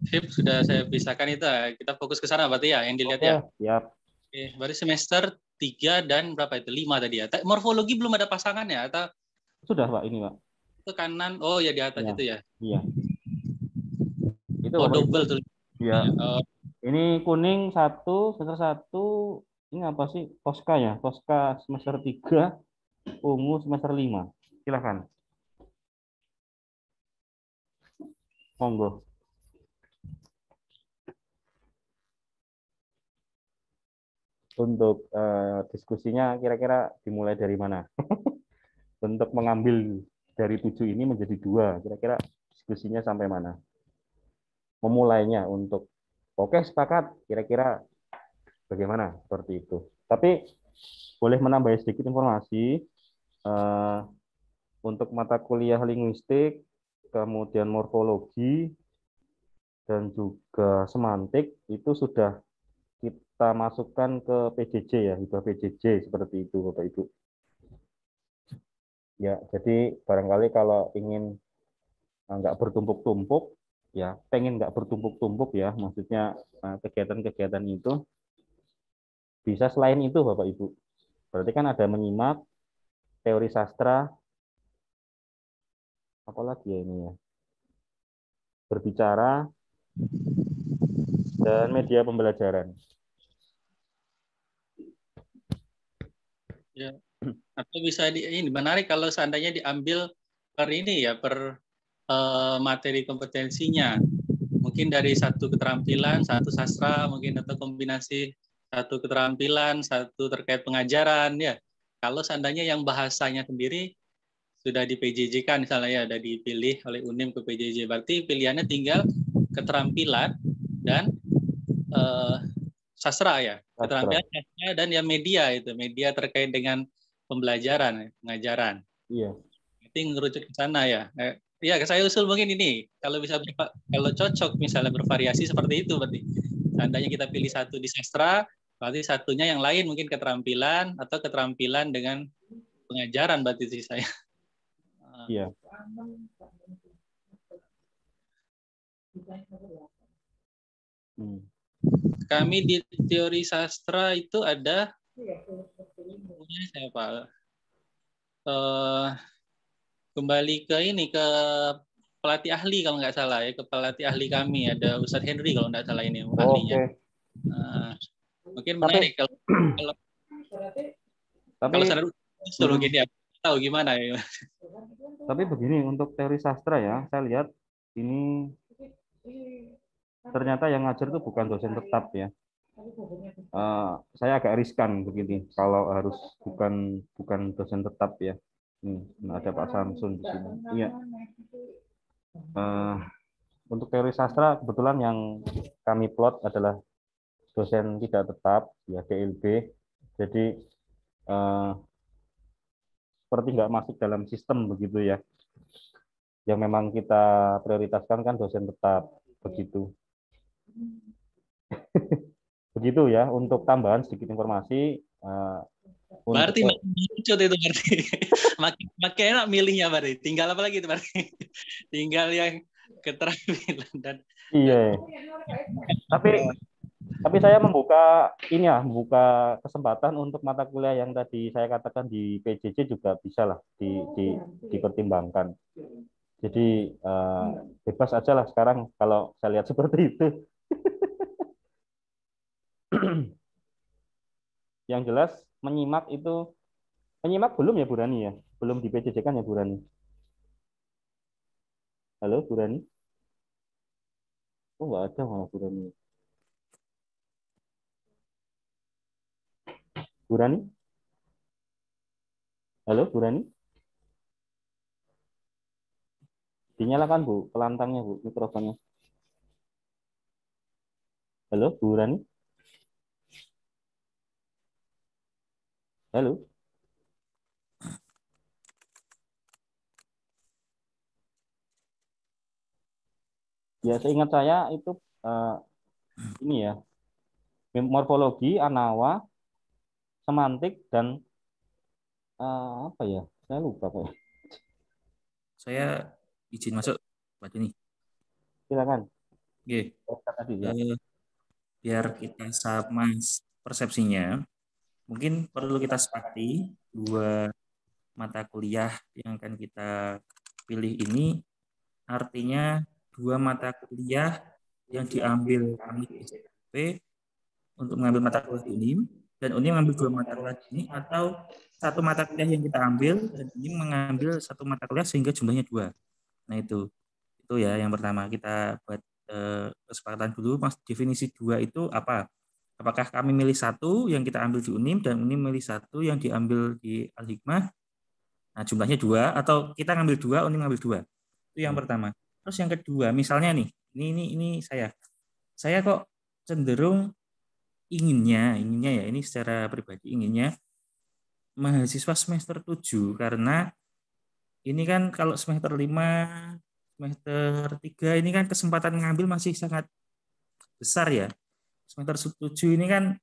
Speaker 3: Sip, sudah saya pisahkan itu. Kita fokus ke sana berarti ya, yang dilihat ya.
Speaker 1: Siap.
Speaker 3: Oke, berarti semester 3 dan berapa itu? 5 tadi ya. Morfologi belum ada pasangannya atau
Speaker 1: sudah Pak ini Pak.
Speaker 3: Itu kanan. Oh ya, di atas
Speaker 1: ya.
Speaker 3: itu ya.
Speaker 1: Iya. Itu
Speaker 3: double tuh.
Speaker 1: Ya. Ini kuning 1, semester 1. Ini apa sih? Tosca ya. Tosca semester 3, ungu semester 5. Silakan. Monggo. Untuk diskusinya kira-kira dimulai dari mana? Untuk mengambil dari 7 ini menjadi 2, kira-kira diskusinya sampai mana? Memulainya untuk oke sepakat, kira-kira bagaimana seperti itu. Tapi boleh menambah sedikit informasi untuk mata kuliah linguistik, kemudian morfologi, dan juga semantik itu sudah kita masukkan ke PJJ ya, hibah PJJ seperti itu Bapak Ibu. Ya, jadi barangkali kalau ingin nggak bertumpuk-tumpuk, ya pengen nggak bertumpuk-tumpuk ya, maksudnya kegiatan-kegiatan itu bisa selain itu Bapak Ibu. Berarti kan ada menyimak, teori sastra, apalagi ya ini ya, berbicara, dan media pembelajaran.
Speaker 3: Ya. Atau bisa ini menarik kalau seandainya diambil per ini ya, per materi kompetensinya. Mungkin dari satu keterampilan, satu sastra, mungkin atau kombinasi satu keterampilan, satu terkait pengajaran ya. Kalau seandainya yang bahasanya sendiri sudah di PJJ kan misalnya ya, sudah dipilih oleh UNIM ke PJJ, berarti pilihannya tinggal keterampilan dan sastra ya, keterampilan sastra dan ya media itu, media terkait dengan pembelajaran, pengajaran.
Speaker 1: Iya.
Speaker 3: Itu ngerucut ke sana ya. Ya, saya usul mungkin ini, kalau bisa kalau cocok misalnya bervariasi seperti itu berarti. Seandainya kita pilih satu di sastra, berarti satunya yang lain mungkin keterampilan atau keterampilan dengan pengajaran berarti sih saya.
Speaker 1: Iya.
Speaker 3: kami di teori sastra itu ada siapa? Kembali ke ini ke pelatih ahli kalau nggak salah ya, ke pelatih ahli kami ada Ustadz Henry kalau nggak salah ini ahlinya.
Speaker 1: Oke.
Speaker 3: Mungkin menarik kalau
Speaker 1: Tapi
Speaker 3: sadar dulu gini ya, tahu gimana ya.
Speaker 1: Tapi begini, untuk teori sastra ya, saya lihat ini ternyata yang ngajar itu bukan dosen tetap ya. Saya agak riskan begini kalau harus bukan dosen tetap ya. Ada Pak Samsun di sini. Iya. Untuk teori sastra kebetulan yang kami plot adalah dosen tidak tetap ya, DLB. Jadi seperti nggak masuk dalam sistem begitu ya. Yang memang kita prioritaskan kan dosen tetap begitu. Begitu ya, untuk tambahan sedikit informasi.
Speaker 3: Berarti lucu itu berarti. makin enak milihnya berarti. Tinggal apa lagi itu berarti? Tinggal yang keterampilan dan
Speaker 1: iya. Tapi saya membuka kesempatan untuk mata kuliah yang tadi saya katakan di PJJ juga bisa lah dipertimbangkan. Jadi bebas aja lah sekarang kalau saya lihat seperti itu. Yang jelas menyimak belum ya Bu Rani ya? Belum di PJJ kan ya Bu Rani? Halo Bu Rani? Oh nggak ada malah Bu Rani. Bu Rani? Halo Bu Rani? Dinyalakan Bu, pelantangnya Bu, mikrofonnya. Halo Bu Rani? Halo? Ya, seingat saya itu ini ya, morfologi, anawa, semantik, dan apa ya? Saya lupa kok.
Speaker 2: Saya izin masuk, Pak Doni.
Speaker 1: Silakan.
Speaker 2: Oke. Biar kita sama persepsinya, mungkin perlu kita sepakati dua mata kuliah yang akan kita pilih ini artinya dua mata kuliah yang diambil kami di SMP untuk mengambil mata kuliah UNIM, dan UNIM mengambil dua mata kuliah ini, atau satu mata kuliah yang kita ambil dan UNIM mengambil satu mata kuliah sehingga jumlahnya dua. Nah itu ya yang pertama. Kita buat kesepakatan dulu, Mas, definisi dua itu apa? Apakah kami milih satu yang kita ambil di UNIM dan UNIM milih satu yang diambil di Al-Hikmah? Nah, jumlahnya dua, atau kita ngambil dua, UNIM ngambil dua. Itu yang pertama. Terus yang kedua, misalnya nih, ini saya kok cenderung inginnya ya, ini secara pribadi inginnya mahasiswa semester 7, karena ini kan kalau semester 5, semester 3 ini kan kesempatan ngambil masih sangat besar ya. Semester 7 ini kan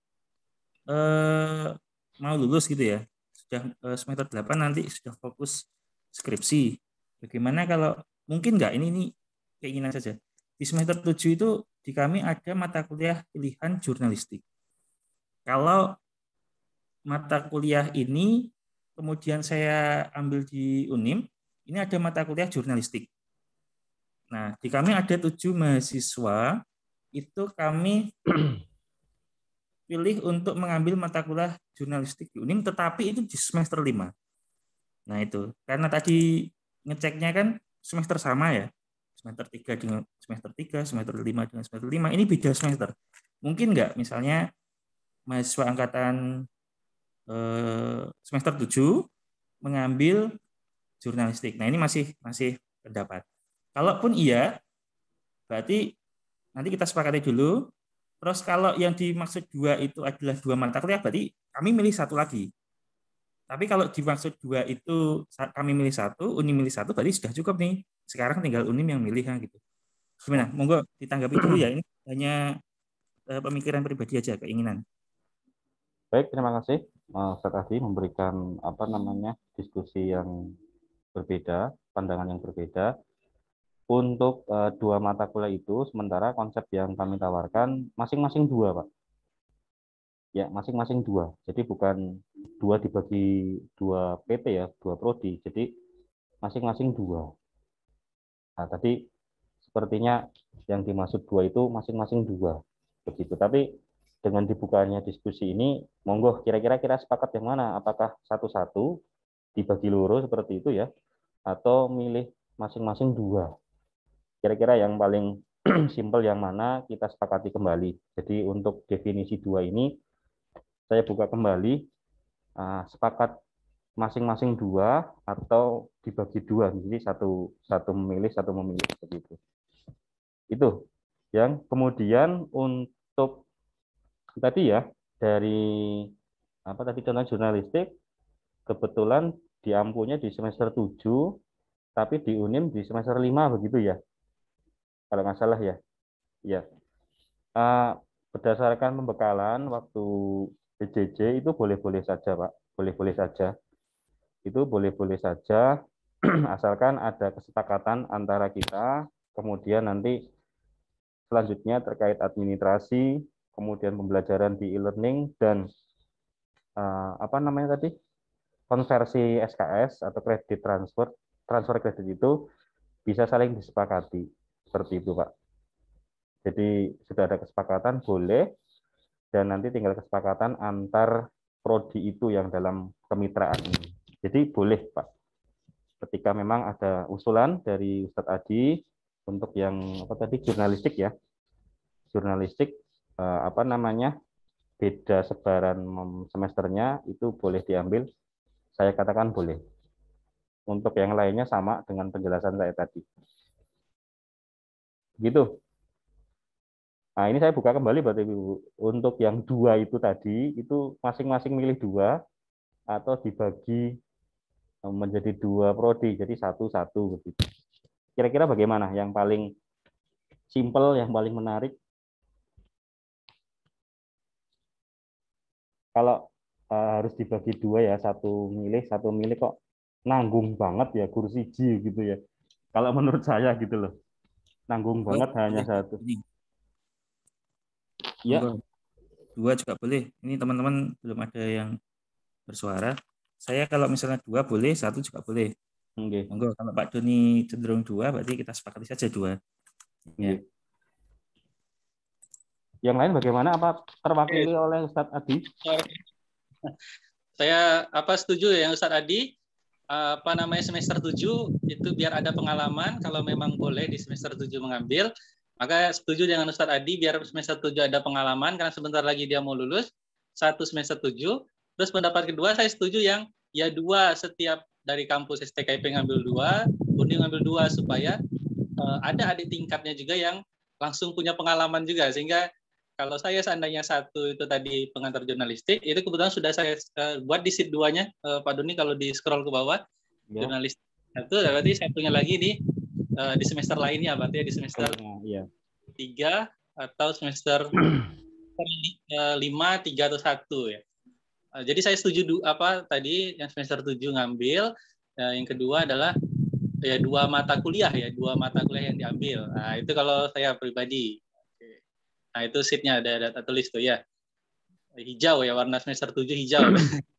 Speaker 2: mau lulus gitu ya. Sudah semester 8 nanti sudah fokus skripsi. Bagaimana kalau mungkin nggak, ini keinginan saja. Di semester 7 itu di kami ada mata kuliah pilihan jurnalistik. Kalau mata kuliah ini kemudian saya ambil di UNIM, ini ada mata kuliah jurnalistik. Nah, di kami ada 7 mahasiswa, itu kami pilih untuk mengambil mata kuliah jurnalistik di UNIM, tetapi itu di semester 5. Nah itu, karena tadi ngeceknya kan semester sama ya, semester 3 dengan semester 3, semester 5 dengan semester 5, ini beda semester. Mungkin nggak misalnya mahasiswa angkatan semester 7 mengambil jurnalistik. Nah ini masih pendapat. Kalaupun iya, berarti nanti kita sepakati dulu. Terus kalau yang dimaksud dua itu adalah dua mata kuliah, berarti kami milih satu lagi. Tapi kalau dimaksud dua itu kami milih satu, UNIM milih satu, berarti sudah cukup nih. Sekarang tinggal UNIM yang milih kan gitu. Gimana? Monggo ditanggapi dulu ya. Ini hanya pemikiran pribadi aja, keinginan.
Speaker 1: Baik, terima kasih Ustaz Adi memberikan diskusi yang berbeda, pandangan yang berbeda. Untuk dua mata kuliah itu, sementara konsep yang kami tawarkan masing-masing dua, Pak. Ya, masing-masing dua. Jadi bukan dua dibagi dua PP ya, dua prodi. Jadi masing-masing dua. Nah, tadi sepertinya yang dimaksud dua itu masing-masing dua. Begitu. Tapi dengan dibukanya diskusi ini, monggo kira-kira kita sepakat yang mana? Apakah satu-satu dibagi loro seperti itu ya? Atau milih masing-masing dua? Kira-kira yang paling simpel yang mana kita sepakati kembali. Jadi untuk definisi dua ini saya buka kembali, sepakat masing-masing dua atau dibagi dua, jadi satu memilih seperti itu. Itu yang kemudian untuk tadi ya dari apa tadi contoh jurnalistik kebetulan diampunya di semester 7 tapi di UNIM di semester 5 begitu ya. Kalau nggak salah ya. Ya. Berdasarkan pembekalan waktu PJJ itu boleh-boleh saja, Pak. Boleh-boleh saja. Itu boleh-boleh saja asalkan ada kesepakatan antara kita, kemudian nanti selanjutnya terkait administrasi, kemudian pembelajaran di e-learning dan apa namanya tadi? Konversi SKS atau kredit transfer kredit itu bisa saling disepakati. Seperti itu, Pak. Jadi sudah ada kesepakatan boleh dan nanti tinggal kesepakatan antar prodi itu yang dalam kemitraan ini. Jadi boleh, Pak. Ketika memang ada usulan dari Ustadz Adi untuk yang apa tadi jurnalistik ya. Jurnalistik apa namanya? Beda sebaran semesternya itu boleh diambil. Saya katakan boleh. Untuk yang lainnya sama dengan penjelasan saya tadi. Gitu. Nah, ini saya buka kembali Bapak Ibu. Untuk yang dua itu tadi, itu masing-masing milih dua atau dibagi menjadi dua prodi, jadi satu-satu begitu. Kira-kira bagaimana? Yang paling simple, yang paling menarik? Kalau harus dibagi dua ya, satu milih kok nanggung banget ya kursi J gitu ya. Kalau menurut saya gitu loh, nanggung
Speaker 2: Dua
Speaker 1: banget hanya
Speaker 2: boleh, Pak.
Speaker 1: satu.
Speaker 2: Ini,
Speaker 1: Ya,
Speaker 2: monggo. Dua juga boleh. Ini teman-teman belum ada yang bersuara. Saya kalau misalnya dua boleh, satu juga boleh.
Speaker 1: oke.
Speaker 2: Monggo, kalau Pak Doni cenderung dua, berarti kita sepakati saja dua. Ya.
Speaker 1: Oke. Yang lain bagaimana? Apa terwakili oleh Ustadz Adi?
Speaker 3: Saya setuju ya Ustadz Adi. Semester 7 itu biar ada pengalaman kalau memang boleh di semester 7 mengambil, maka setuju dengan Ustadz Adi biar semester 7 ada pengalaman karena sebentar lagi dia mau lulus satu semester 7. Terus pendapat kedua saya setuju yang ya dua setiap dari kampus STKIP ngambil dua, Uni ngambil dua supaya ada adik tingkatnya juga yang langsung punya pengalaman juga sehingga kalau saya seandainya satu itu tadi pengantar jurnalistik, itu kebetulan sudah saya buat di sheet 2-nya, Pak Doni kalau di scroll ke bawah, ya. Jurnalistik satu, berarti satunya lagi di semester lainnya, berarti di semester 3 atau semester 5, 3 atau 1 ya. Jadi saya setuju tadi yang semester 7 ngambil, yang kedua adalah ya dua mata kuliah yang diambil. Nah, itu kalau saya pribadi. Nah, itu sheet-nya ada data tulis tuh ya. Hijau ya, warna semester 7 hijau.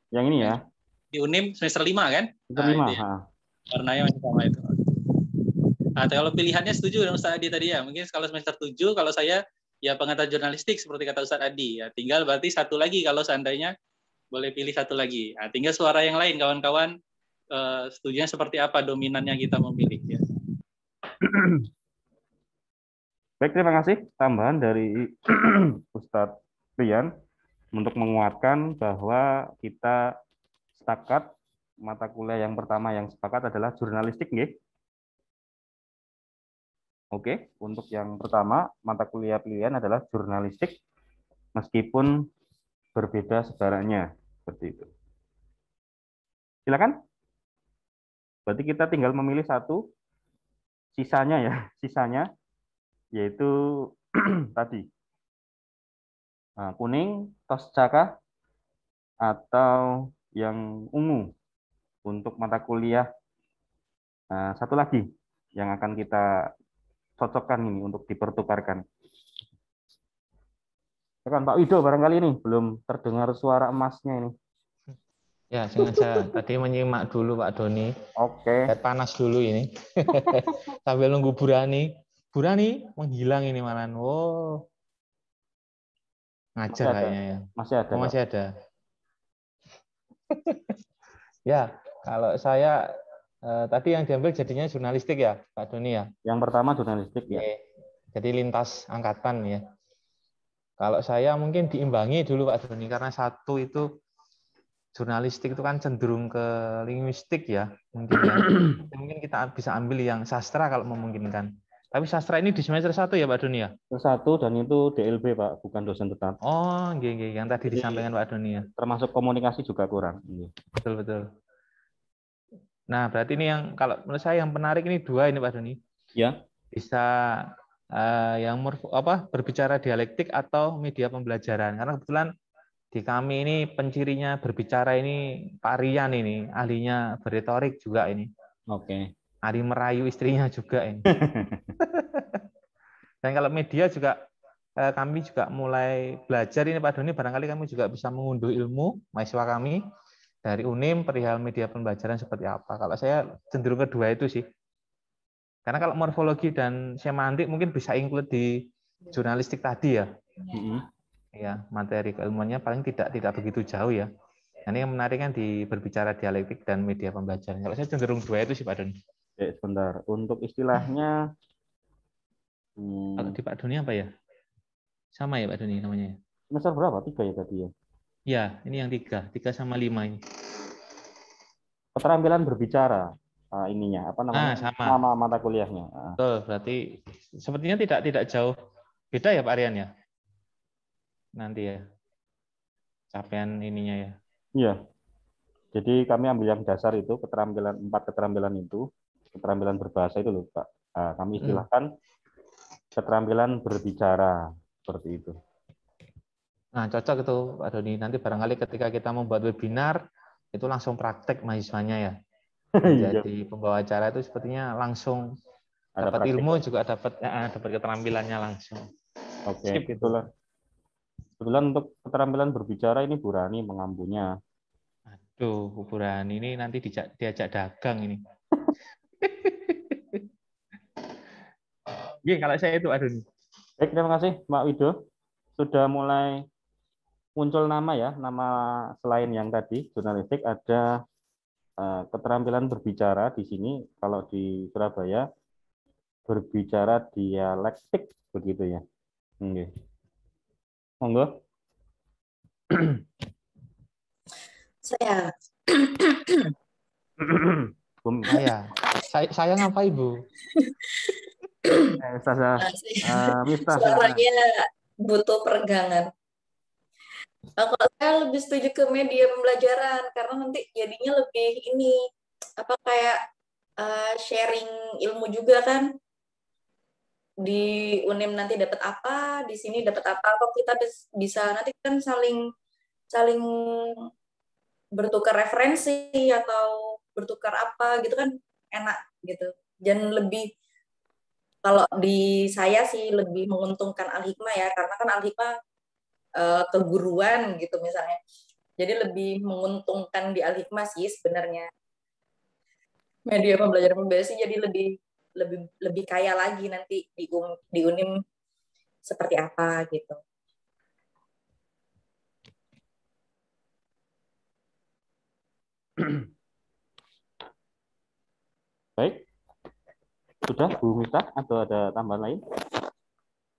Speaker 1: Yang ini ya.
Speaker 3: Di UNIM semester 5 kan?
Speaker 1: Semester 5.
Speaker 3: Ya. Warnanya masih sama itu. Nah, kalau pilihannya setuju dengan Ustaz Adi tadi ya. Mungkin kalau semester 7 kalau saya ya pengantar jurnalistik seperti kata Ustaz Adi. Ya, tinggal berarti satu lagi kalau seandainya boleh pilih satu lagi. Nah, tinggal suara yang lain kawan-kawan setujunya seperti apa dominan yang kita memilih ya.
Speaker 1: Baik, terima kasih tambahan dari Ustadz Rian untuk menguatkan bahwa kita sepakat mata kuliah yang pertama yang sepakat adalah jurnalistik, nggih. Oke, untuk yang pertama mata kuliah pilihan adalah jurnalistik meskipun berbeda sebarannya seperti itu. Silakan. Berarti kita tinggal memilih satu, sisanya yaitu tadi kuning, toscaka, atau yang ungu untuk mata kuliah satu lagi yang akan kita cocokkan ini untuk dipertukarkan. Ya kan Pak Wido barangkali ini belum terdengar suara emasnya ini.
Speaker 5: Ya, sengaja tadi menyimak dulu Pak Doni.
Speaker 1: Oke.
Speaker 5: Biar panas dulu ini. Sambil nunggu Burani. Burani menghilang ini malahan. Oh, ngajar
Speaker 1: Masih ada.
Speaker 5: kayaknya ya.
Speaker 1: Masih ada,
Speaker 5: Oh,
Speaker 1: Pak.
Speaker 5: masih ada. Ya, kalau saya tadi yang diambil jadinya jurnalistik ya, Pak Doni ya.
Speaker 1: Yang pertama jurnalistik ya.
Speaker 5: Oke. Jadi lintas angkatan ya. Kalau saya mungkin diimbangi dulu Pak Doni karena satu itu jurnalistik itu kan cenderung ke linguistik ya, mungkin ya. Mungkin kita bisa ambil yang sastra kalau memungkinkan. Tapi sastra ini di semester 1 ya Pak Doni ya?
Speaker 1: Satu dan itu DLB Pak, bukan dosen tetap.
Speaker 5: Oh, yang tadi
Speaker 1: Jadi,
Speaker 5: disampaikan Pak Doni ya.
Speaker 1: Termasuk komunikasi juga kurang.
Speaker 5: Betul betul. Nah, berarti ini yang kalau menurut saya yang menarik ini dua ini Pak Doni.
Speaker 1: Ya.
Speaker 5: Bisa yang berbicara dialektik atau media pembelajaran. Karena kebetulan di kami ini pencirinya berbicara ini Pak Rian ini, ahlinya berretorik juga ini.
Speaker 1: Oke.
Speaker 5: Ahli merayu istrinya juga ini. Dan kalau media juga kami juga mulai belajar ini Pak Doni, barangkali kami juga bisa mengunduh ilmu mahasiswa kami dari UNIM perihal media pembelajaran seperti apa. Kalau saya cenderung kedua itu sih. Karena kalau morfologi dan semantik mungkin bisa include di jurnalistik tadi ya. Ya, materi keilmuannya paling tidak begitu jauh ya. Ini yang menarik kan di berbicara dialektik dan media pembelajaran. Kalau saya cenderung dua itu sih Pak Doni.
Speaker 1: Sebentar. Untuk istilahnya
Speaker 5: kalau di Pak Doni apa ya? Sama ya Pak Doni namanya.
Speaker 1: Semester berapa? 3 ya tadi ya?
Speaker 5: Ya, ini yang 3 sama 5 ini.
Speaker 1: Keterampilan berbicara ininya apa namanya?
Speaker 5: Sama.
Speaker 1: Nama mata kuliahnya.
Speaker 5: Betul, berarti sepertinya tidak jauh beda ya Pak Rian ya? Nanti ya. Capaian ininya ya.
Speaker 1: Iya. Jadi kami ambil yang dasar itu keterampilan 4 keterampilan itu, keterampilan berbahasa itu loh Pak. Kami istilahkan keterampilan berbicara seperti itu.
Speaker 5: Nah, cocok itu Pak Doni. Nanti barangkali ketika kita membuat webinar itu langsung praktek mahasiswanya ya. Jadi pembawa acara itu sepertinya langsung dapat ilmu juga dapat keterampilannya langsung.
Speaker 1: Oke, itulah. Kebetulan untuk keterampilan berbicara ini Bu Rani mengampunya.
Speaker 5: Aduh, Bu Rani ini nanti diajak dagang ini. Oke, kalau saya itu aduh.
Speaker 1: Baik, terima kasih Pak Wido. Sudah mulai muncul nama ya, nama selain yang tadi jurnalistik ada keterampilan berbicara di sini. Kalau di Surabaya berbicara dialektik begitu ya. Oke. Monggo.
Speaker 4: Saya.
Speaker 5: Saya ngapa Ibu?
Speaker 4: Suaranya butuh peregangan. Kalau saya lebih setuju ke media pembelajaran karena nanti jadinya lebih ini kayak sharing ilmu juga kan. Di UNIM nanti dapat apa, di sini dapat apa, kok kita bisa nanti kan saling bertukar referensi atau bertukar apa gitu kan enak gitu. Dan lebih kalau di saya sih lebih menguntungkan Al-Hikmah ya karena kan Al-Hikmah keguruan gitu misalnya. Jadi lebih menguntungkan di Al-Hikmah sih sebenarnya. Media pembelajaran pembelajaran jadi lebih kaya lagi nanti di UNIM seperti apa gitu.
Speaker 1: Baik. Sudah Bu Mita atau ada tambahan lain?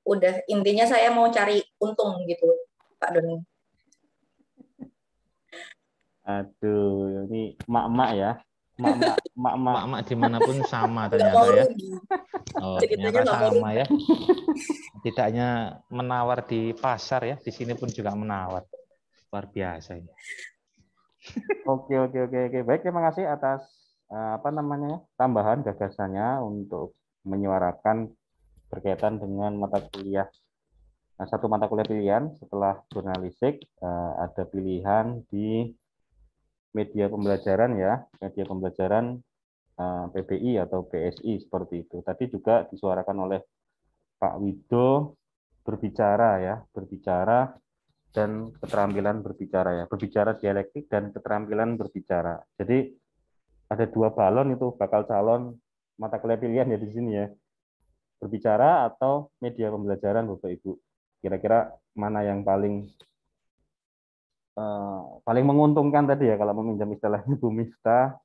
Speaker 4: Udah, intinya saya mau cari untung gitu, Pak Doni.
Speaker 1: Aduh, ini mak-mak ya. Mak-mak
Speaker 5: dimanapun sama ternyata ya. Oh, ternyata sama ya. Tidak hanya menawar di pasar ya, di sini pun juga menawar. Luar biasa ini.
Speaker 1: Oke. Baik, terima kasih atas tambahan gagasannya untuk menyuarakan berkaitan dengan mata kuliah. Nah, satu mata kuliah pilihan setelah jurnalistik ada pilihan di media pembelajaran ya. Media pembelajaran PBI atau PSI seperti itu. Tadi juga disuarakan oleh Pak Wido berbicara ya, berbicara dan keterampilan berbicara ya, berbicara dialektik dan keterampilan berbicara. Jadi ada 2 balon itu bakal calon mata kuliah pilihan ya di sini ya. Berbicara atau media pembelajaran Bapak Ibu. Kira-kira mana yang paling menguntungkan tadi ya kalau meminjam istilahnya Bu Miftah,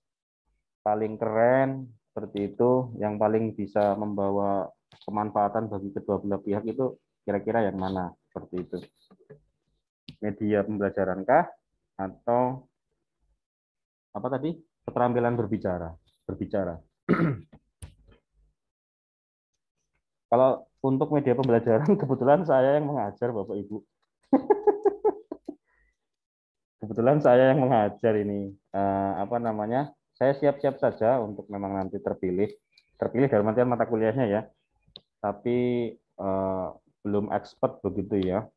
Speaker 1: paling keren seperti itu, yang paling bisa membawa kemanfaatan bagi kedua belah pihak itu kira-kira yang mana seperti itu. Media pembelajarankah atau apa tadi? Keterampilan berbicara. Kalau untuk media pembelajaran kebetulan saya yang mengajar Bapak Ibu. Kebetulan saya yang mengajar ini, saya siap-siap saja untuk memang nanti terpilih dalam artian mata kuliahnya ya, tapi belum expert begitu ya,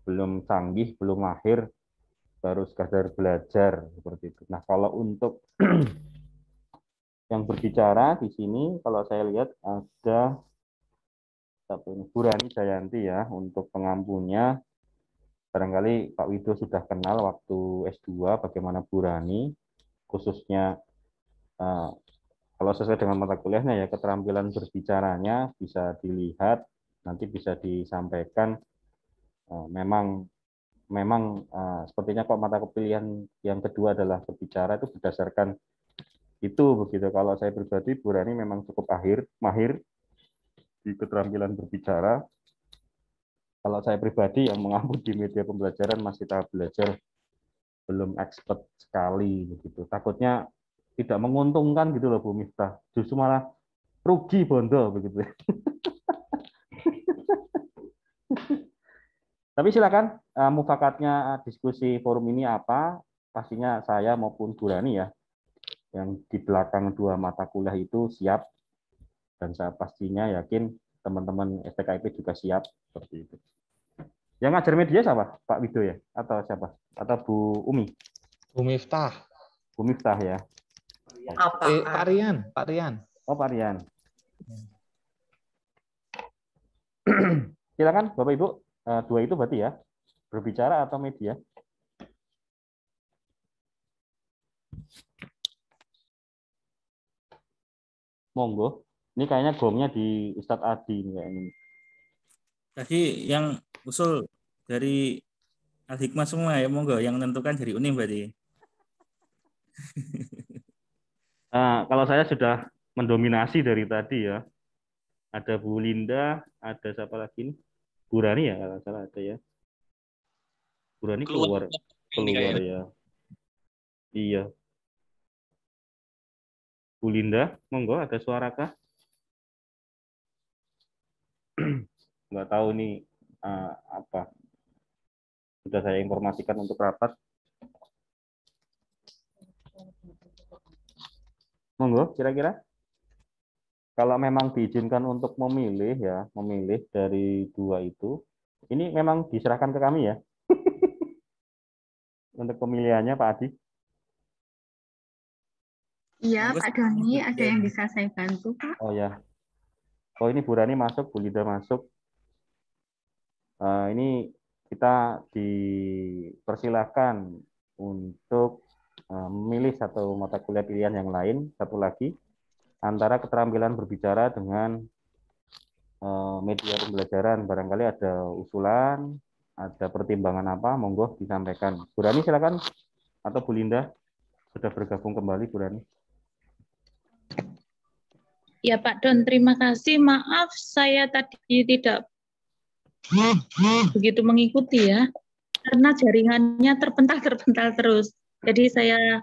Speaker 1: belum canggih, belum mahir, baru sekadar belajar seperti itu. Nah, kalau untuk yang berbicara di sini, kalau saya lihat ada Bu Rani Jayanti ya, untuk pengampunya. Barangkali Pak Wido sudah kenal waktu S2 bagaimana Bu Rani, khususnya kalau sesuai dengan mata kuliahnya ya, keterampilan berbicaranya bisa dilihat, nanti bisa disampaikan. Memang sepertinya kok mata pilihan yang kedua adalah berbicara itu berdasarkan itu begitu. Kalau saya pribadi, Bu Rani memang cukup mahir di keterampilan berbicara. Kalau saya pribadi yang mengampu di media pembelajaran masih tahap belajar, belum expert sekali begitu. Takutnya tidak menguntungkan gitu loh Bu Miftah. Justru malah rugi bondo begitu. Tapi silakan mufakatnya diskusi forum ini apa? Pastinya saya maupun Bu Rani ya, yang di belakang 2 mata kuliah itu siap, dan saya pastinya yakin teman-teman STKIP juga siap seperti itu. Yang ngajar media siapa? Pak Wido ya? Atau siapa? Atau Bu Umi?
Speaker 5: Bu Miftah.
Speaker 1: Bu Miftah ya.
Speaker 5: Pak Rian.
Speaker 1: Oh, Pak Rian. Silakan Bapak Ibu, 2 itu berarti ya, berbicara atau media? Monggo. Ini kayaknya gongnya di Ustadz Adi ini kayaknya.
Speaker 2: Tadi yang usul dari Al-Hikmah semua ya, monggo. Yang menentukan dari Unim berarti.
Speaker 1: Kalau saya sudah mendominasi dari tadi ya. Ada Bu Linda, ada siapa lagi nih? Bu Rani ya, kalau salah ada ya. Bu Rani keluar ya. Iya. Bu Linda, monggo, ada suara kah? Nggak tahu nih apa. Sudah saya informasikan untuk rapat. Monggo, kira-kira. Kalau memang diizinkan untuk memilih dari 2 itu, ini memang diserahkan ke kami ya. Untuk pemilihannya Pak Adi.
Speaker 6: Iya, Pak Doni, ada yang bisa saya bantu, Pak?
Speaker 1: Oh ya. Oh, ini Bu Rani masuk, Bu Lida masuk. Ini kita dipersilahkan untuk memilih satu mata kuliah pilihan yang lain, satu lagi, antara keterampilan berbicara dengan media pembelajaran. Barangkali ada usulan, ada pertimbangan apa, monggo disampaikan. Bu Rani silakan, atau Bu Linda sudah bergabung kembali, Bu Rani.
Speaker 6: Ya Pak Don, terima kasih. Maaf saya tadi tidak begitu mengikuti ya, karena jaringannya terpental terus. Jadi saya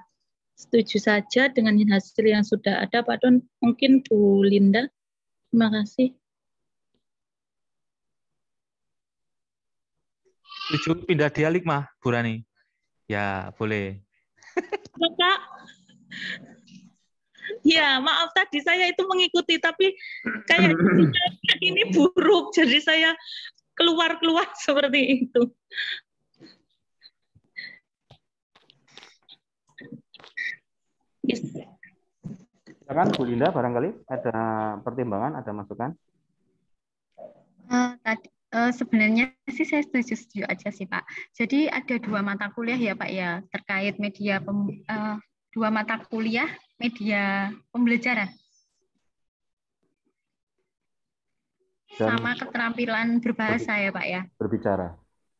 Speaker 6: setuju saja dengan hasil yang sudah ada, Pak Don. Mungkin Bu Linda, terima kasih.
Speaker 5: Setuju pindah dialek mah, Bu Rani? Ya, boleh.
Speaker 6: Kak, ya maaf tadi saya itu mengikuti, tapi kayak ini buruk, jadi saya keluar seperti itu. Yes.
Speaker 1: Silakan Bu Linda, barangkali ada pertimbangan, ada masukan.
Speaker 7: Sebenarnya sih saya setuju aja sih Pak. Jadi ada 2 mata kuliah ya Pak ya terkait media 2 mata kuliah media pembelajaran
Speaker 1: Dan
Speaker 7: sama keterampilan berbahasa ya Pak ya.
Speaker 1: berbicara.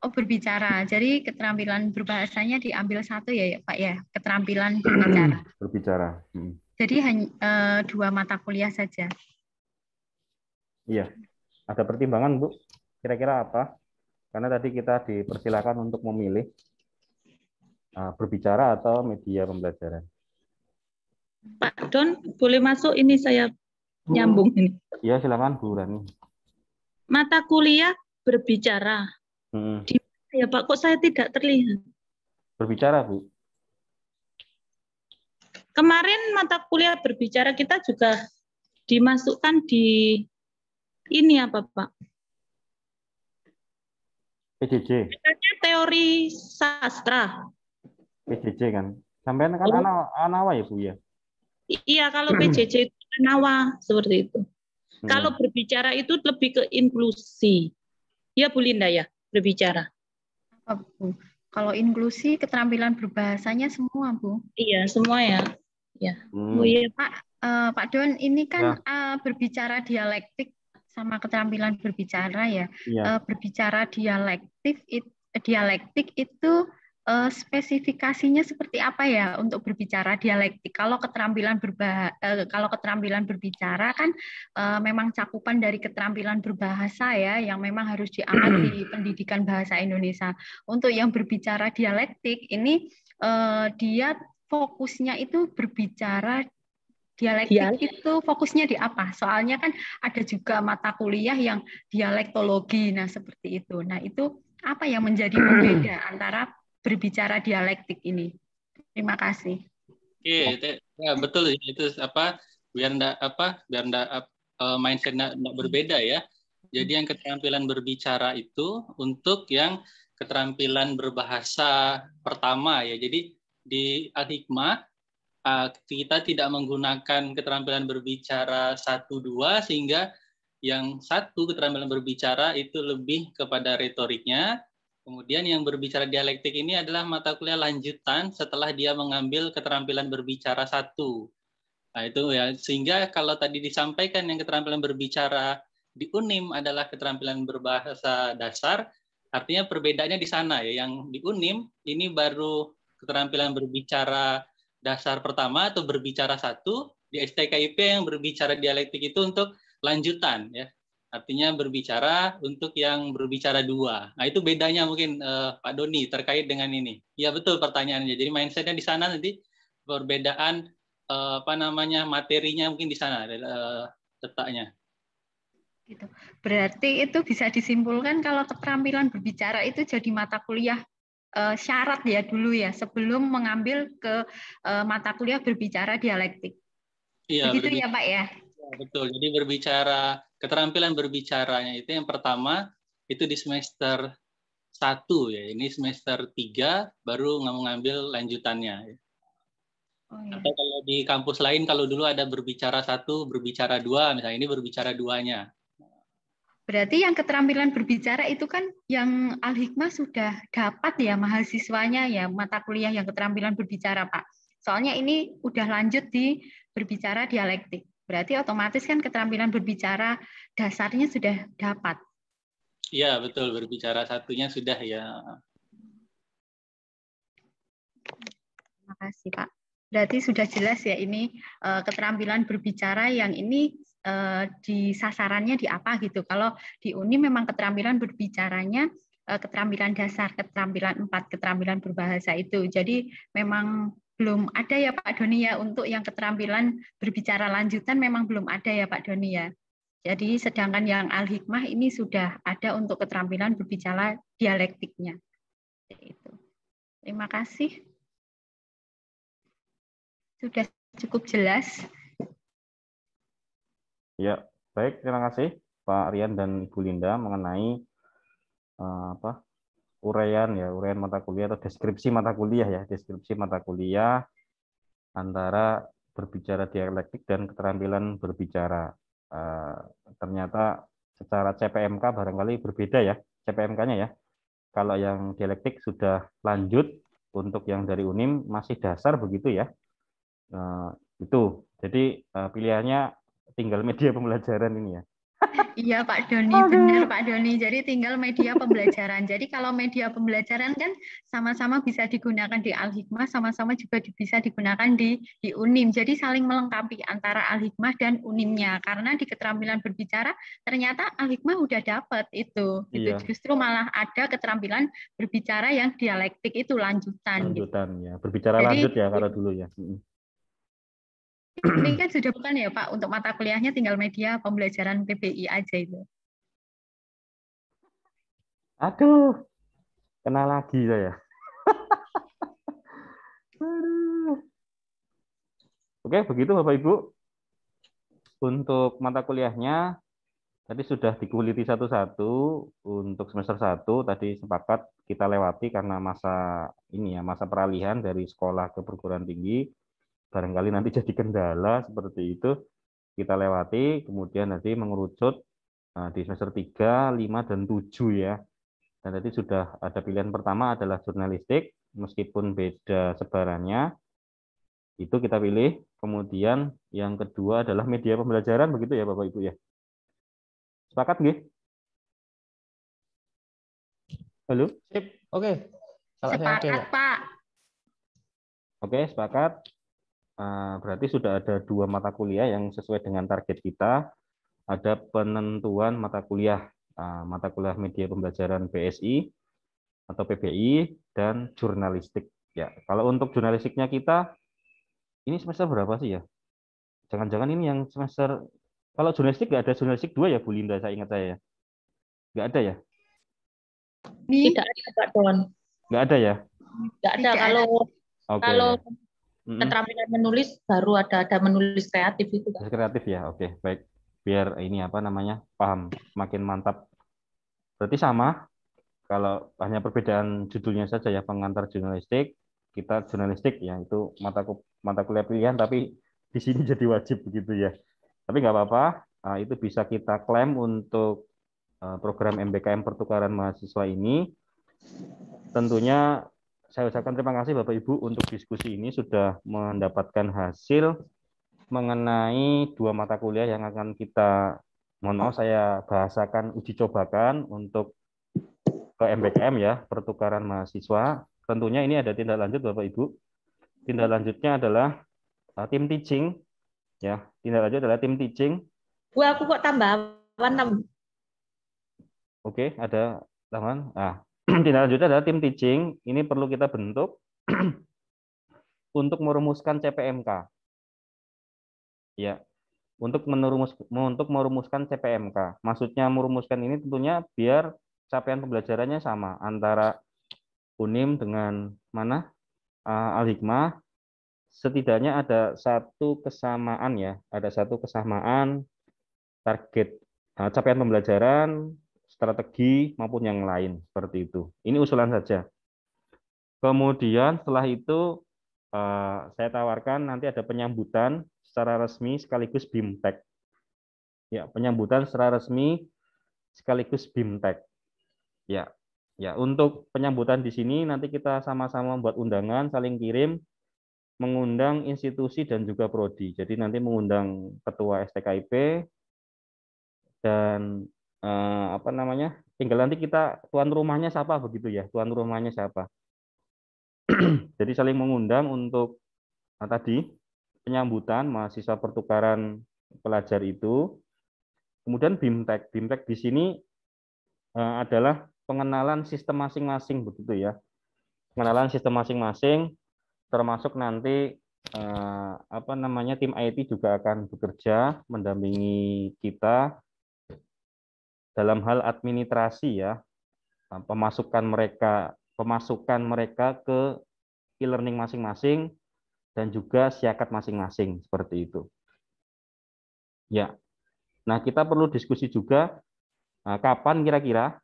Speaker 7: Oh berbicara. Jadi keterampilan berbahasanya diambil satu ya Pak ya. Keterampilan berbicara.
Speaker 1: Berbicara.
Speaker 7: Jadi hanya 2 mata kuliah saja.
Speaker 1: Iya. Ada pertimbangan Bu? Kira-kira apa? Karena tadi kita dipersilakan untuk memilih berbicara atau media pembelajaran.
Speaker 6: Pak Don, boleh masuk ini saya nyambung ini.
Speaker 1: Iya, silakan Bu Rani.
Speaker 6: Mata kuliah berbicara. Di mana ya Pak, kok saya tidak terlihat?
Speaker 1: Berbicara, Bu.
Speaker 6: Kemarin mata kuliah berbicara kita juga dimasukkan di ini apa Pak?
Speaker 1: PJJ.
Speaker 6: Katanya teori sastra.
Speaker 1: PJJ kan. Sampai kan Anawa ya Bu ya?
Speaker 6: Iya, kalau PJJ itu Anawa seperti itu. Kalau berbicara itu lebih ke inklusi. Ya Bu Linda ya, berbicara.
Speaker 7: Apa, Bu? Kalau inklusi keterampilan berbahasanya semua Bu.
Speaker 6: Iya, semua ya. Ya.
Speaker 7: Oh iya Pak Don, ini kan berbicara dialektik sama keterampilan berbicara ya. Berbicara dialektik itu spesifikasinya seperti apa ya untuk berbicara dialektik? Kalau keterampilan berbicara kan memang cakupan dari keterampilan berbahasa ya, yang memang harus diangkat di pendidikan bahasa Indonesia. Untuk yang berbicara dialektik ini dia fokusnya itu berbicara dialektik itu fokusnya di apa? Soalnya kan ada juga mata kuliah yang dialektologi, nah seperti itu. Nah itu apa yang menjadi pembeda antara berbicara dialektik ini? Terima kasih.
Speaker 3: Oke, ya betul itu biar enggak mindset-nya enggak berbeda ya. Jadi yang keterampilan berbicara itu untuk yang keterampilan berbahasa pertama ya. Jadi di Al-Hikmah kita tidak menggunakan keterampilan berbicara 1-2 sehingga yang satu keterampilan berbicara itu lebih kepada retoriknya. Kemudian yang berbicara dialektik ini adalah mata kuliah lanjutan setelah dia mengambil keterampilan berbicara 1. Nah itu ya, sehingga kalau tadi disampaikan yang keterampilan berbicara di UNIM adalah keterampilan berbahasa dasar, artinya perbedaannya di sana ya. Yang di UNIM ini baru keterampilan berbicara dasar pertama atau berbicara 1, di STKIP yang berbicara dialektik itu untuk lanjutan ya. Artinya berbicara untuk yang berbicara 2. Nah, itu bedanya mungkin Pak Doni terkait dengan ini. Ya betul pertanyaannya. Jadi mindset-nya di sana nanti perbedaan materinya mungkin di sana letaknya.
Speaker 7: Gitu. Berarti itu bisa disimpulkan kalau keterampilan berbicara itu jadi mata kuliah syarat ya dulu ya sebelum mengambil ke mata kuliah berbicara dialektik.
Speaker 3: Iya,
Speaker 7: begitu ya Pak ya?
Speaker 3: Ya, betul. Jadi keterampilan berbicaranya itu yang pertama itu di semester 1 ya. Ini semester 3 baru ngambil lanjutannya. Oh, iya. Atau kalau di kampus lain kalau dulu ada berbicara 1, berbicara 2, misalnya ini berbicara 2-nya.
Speaker 7: Berarti yang keterampilan berbicara itu kan yang Al-Hikmah sudah dapat ya mahasiswanya ya mata kuliah yang keterampilan berbicara Pak. Soalnya ini udah lanjut di berbicara dialektik. Berarti otomatis kan keterampilan berbicara dasarnya sudah dapat.
Speaker 3: Iya betul, berbicara 1-nya sudah ya.
Speaker 7: Terima kasih Pak. Berarti sudah jelas ya ini keterampilan berbicara yang ini di sasarannya di apa gitu. Kalau di UNI memang keterampilan berbicaranya keterampilan dasar, keterampilan 4, keterampilan berbahasa itu. Jadi memang belum ada ya Pak Doni ya untuk yang keterampilan berbicara lanjutan memang belum ada ya Pak Doni ya. Jadi sedangkan yang Al-Hikmah ini sudah ada untuk keterampilan berbicara dialektiknya. Itu. Terima kasih. Sudah cukup jelas.
Speaker 1: Ya, baik. Terima kasih Pak Rian dan Ibu Linda mengenai uraian mata kuliah atau deskripsi mata kuliah ya, deskripsi mata kuliah antara berbicara dialektik dan keterampilan berbicara. Ternyata secara CPMK barangkali berbeda ya, CPMK-nya ya. Kalau yang dialektik sudah lanjut, untuk yang dari UNIM masih dasar begitu ya. Itu. Jadi pilihannya tinggal media pembelajaran ini ya.
Speaker 7: Iya Pak Doni, benar Pak Doni. Jadi tinggal media pembelajaran. Jadi kalau media pembelajaran kan sama-sama bisa digunakan di Al-Hikmah, sama-sama juga bisa digunakan di UNIM. Jadi saling melengkapi antara Al-Hikmah dan UNIM-nya. Karena di keterampilan berbicara ternyata Al-Hikmah udah dapat itu.
Speaker 1: Iya.
Speaker 7: Justru malah ada keterampilan berbicara yang dialektik itu lanjutan.
Speaker 1: Lanjutan ya, berbicara
Speaker 7: Jadi,
Speaker 1: lanjut ya kalau dulu ya.
Speaker 7: ini kan sudah bukan ya Pak, untuk mata kuliahnya tinggal media pembelajaran PBI aja itu.
Speaker 1: Aduh, kena lagi saya. Oke, begitu Bapak Ibu. Untuk mata kuliahnya tadi sudah dikuliti satu-satu. Untuk semester 1 tadi sepakat kita lewati karena masa ini ya, masa peralihan dari sekolah ke perguruan tinggi. Barangkali nanti jadi kendala seperti itu. Kita lewati, kemudian nanti mengerucut di semester 3, 5, dan 7 ya. Dan tadi sudah ada pilihan pertama adalah jurnalistik, meskipun beda sebarannya, itu kita pilih. Kemudian yang kedua adalah media pembelajaran, begitu ya Bapak Ibu ya. Sepakat nggih? Halo?
Speaker 5: Sip, oke. Kalau saya oke,
Speaker 7: Sepakat Pak.
Speaker 1: Oke, sepakat. Berarti sudah ada 2 mata kuliah yang sesuai dengan target kita. Ada penentuan mata kuliah media pembelajaran BSI atau PBI dan jurnalistik. Ya, kalau untuk jurnalistiknya kita ini semester berapa sih ya? Jangan-jangan ini yang semester, kalau jurnalistik nggak ada jurnalistik 2 ya Bu Linda, saya ingat saya. Nggak ada ya?
Speaker 6: Tidak ada Pak Don.
Speaker 1: Nggak ada ya?
Speaker 6: Tidak ada. Kalau
Speaker 1: Oke.
Speaker 6: keterampilan menulis baru ada menulis kreatif itu Pak.
Speaker 1: Kreatif ya, oke, baik. Biar ini apa namanya, paham, makin mantap. Berarti sama, kalau hanya perbedaan judulnya saja ya, pengantar jurnalistik, kita jurnalistik ya, itu mata kuliah pilihan, tapi di sini jadi wajib begitu ya. Tapi nggak apa-apa, itu bisa kita klaim untuk program MBKM pertukaran mahasiswa ini. Tentunya saya ucapkan terima kasih Bapak Ibu untuk diskusi ini sudah mendapatkan hasil mengenai 2 mata kuliah yang akan kita, mohon maaf saya bahasakan uji cobakan untuk ke MBKM ya, pertukaran mahasiswa. Tentunya ini ada tindak lanjut Bapak Ibu. Tindak lanjutnya adalah tim teaching ya. Tindak lanjut adalah tim teaching.
Speaker 6: Wah, aku kok tambah 6.
Speaker 1: Oke, ada tambahan. Tindak lanjutnya adalah tim teaching. Ini perlu kita bentuk untuk merumuskan CPMK. Ya, untuk merumuskan CPMK. Maksudnya merumuskan ini tentunya biar capaian pembelajarannya sama antara UNIM dengan mana Al-Hikmah. Setidaknya ada satu kesamaan ya, ada satu kesamaan target capaian pembelajaran, strategi maupun yang lain seperti itu. Ini usulan saja. Kemudian setelah itu saya tawarkan nanti ada penyambutan secara resmi sekaligus BIMTEK. Ya, penyambutan secara resmi sekaligus BIMTEK. Ya, untuk penyambutan di sini nanti kita sama-sama membuat undangan, saling kirim, mengundang institusi dan juga prodi. Jadi nanti mengundang ketua STKIP dan apa namanya? Tinggal nanti kita tuan rumahnya siapa begitu ya, tuan rumahnya siapa. Jadi saling mengundang untuk tadi penyambutan mahasiswa pertukaran pelajar itu. Kemudian BIMTEK. BIMTEK di sini adalah pengenalan sistem masing-masing begitu ya. Pengenalan sistem masing-masing termasuk nanti apa namanya tim IT juga akan bekerja mendampingi kita dalam hal administrasi ya, pemasukan mereka ke e-learning masing-masing dan juga siakat masing-masing seperti itu. Ya. Nah, kita perlu diskusi juga kapan kira-kira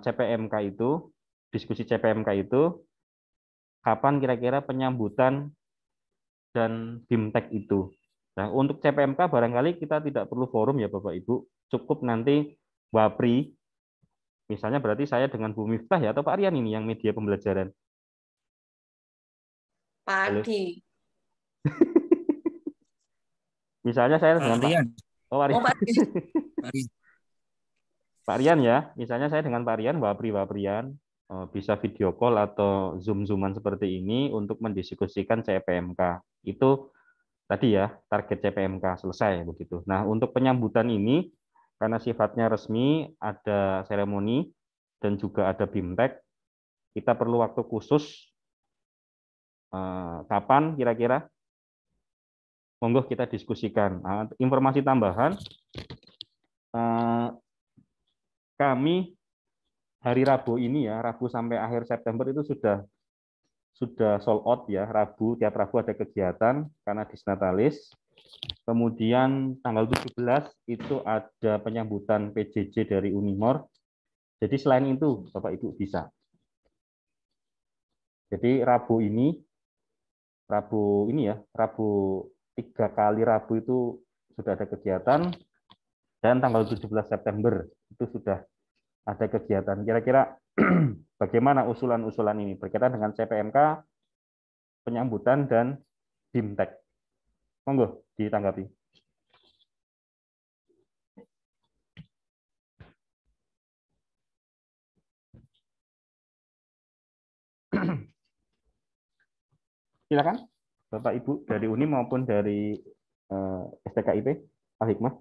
Speaker 1: CPMK itu, diskusi CPMK itu, kapan kira-kira penyambutan dan BIMTEK itu. Nah, untuk CPMK barangkali kita tidak perlu forum ya Bapak Ibu, cukup nanti WAPRI, misalnya berarti saya dengan Bu Miftah ya, atau Pak Rian ini yang media pembelajaran.
Speaker 4: Padi.
Speaker 1: Misalnya saya dengan
Speaker 2: Pak Rian.
Speaker 1: Pak Rian.
Speaker 4: Padi.
Speaker 1: Pak Rian ya, misalnya saya dengan Pak Rian, Waprian, bisa video call atau zoom-zooman seperti ini untuk mendiskusikan CPMK. Itu tadi ya, target CPMK selesai begitu. Nah, untuk penyambutan ini, karena sifatnya resmi, ada seremoni, dan juga ada BIMTEK, kita perlu waktu khusus. Kapan kira-kira? Monggo kita diskusikan. Nah, informasi tambahan, kami hari Rabu ini ya, Rabu sampai akhir September itu sudah sold out ya. Rabu, tiap Rabu ada kegiatan karena disnatalis. Kemudian tanggal 17 itu ada penyambutan PJJ dari Unimor. Jadi selain itu Bapak Ibu bisa. Jadi Rabu ya, Rabu 3 kali Rabu itu sudah ada kegiatan, dan tanggal 17 September itu sudah ada kegiatan. Kira-kira bagaimana usulan-usulan ini berkaitan dengan CPMK, penyambutan, dan BIMTEK? Monggo ditanggapi. Silakan Bapak Ibu dari UNI maupun dari STKIP, Pak Hikmah.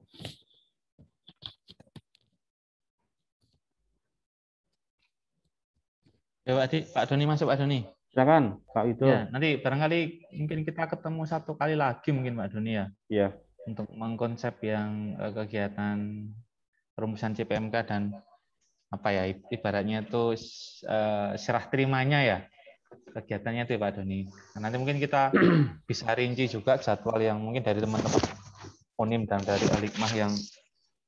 Speaker 5: Ya Pak Doni masuk Pak Doni.
Speaker 1: Silakan Pak Wido.
Speaker 5: Ya, nanti barangkali mungkin kita ketemu satu kali lagi mungkin Pak Doni ya.
Speaker 1: Iya.
Speaker 5: Untuk mengkonsep yang kegiatan perumusan CPMK dan apa ya ibaratnya itu serah terimanya ya kegiatannya itu Pak Doni. Nah, nanti mungkin kita bisa rinci juga jadwal yang mungkin dari teman-teman Unim dan dari Al-Hikmah yang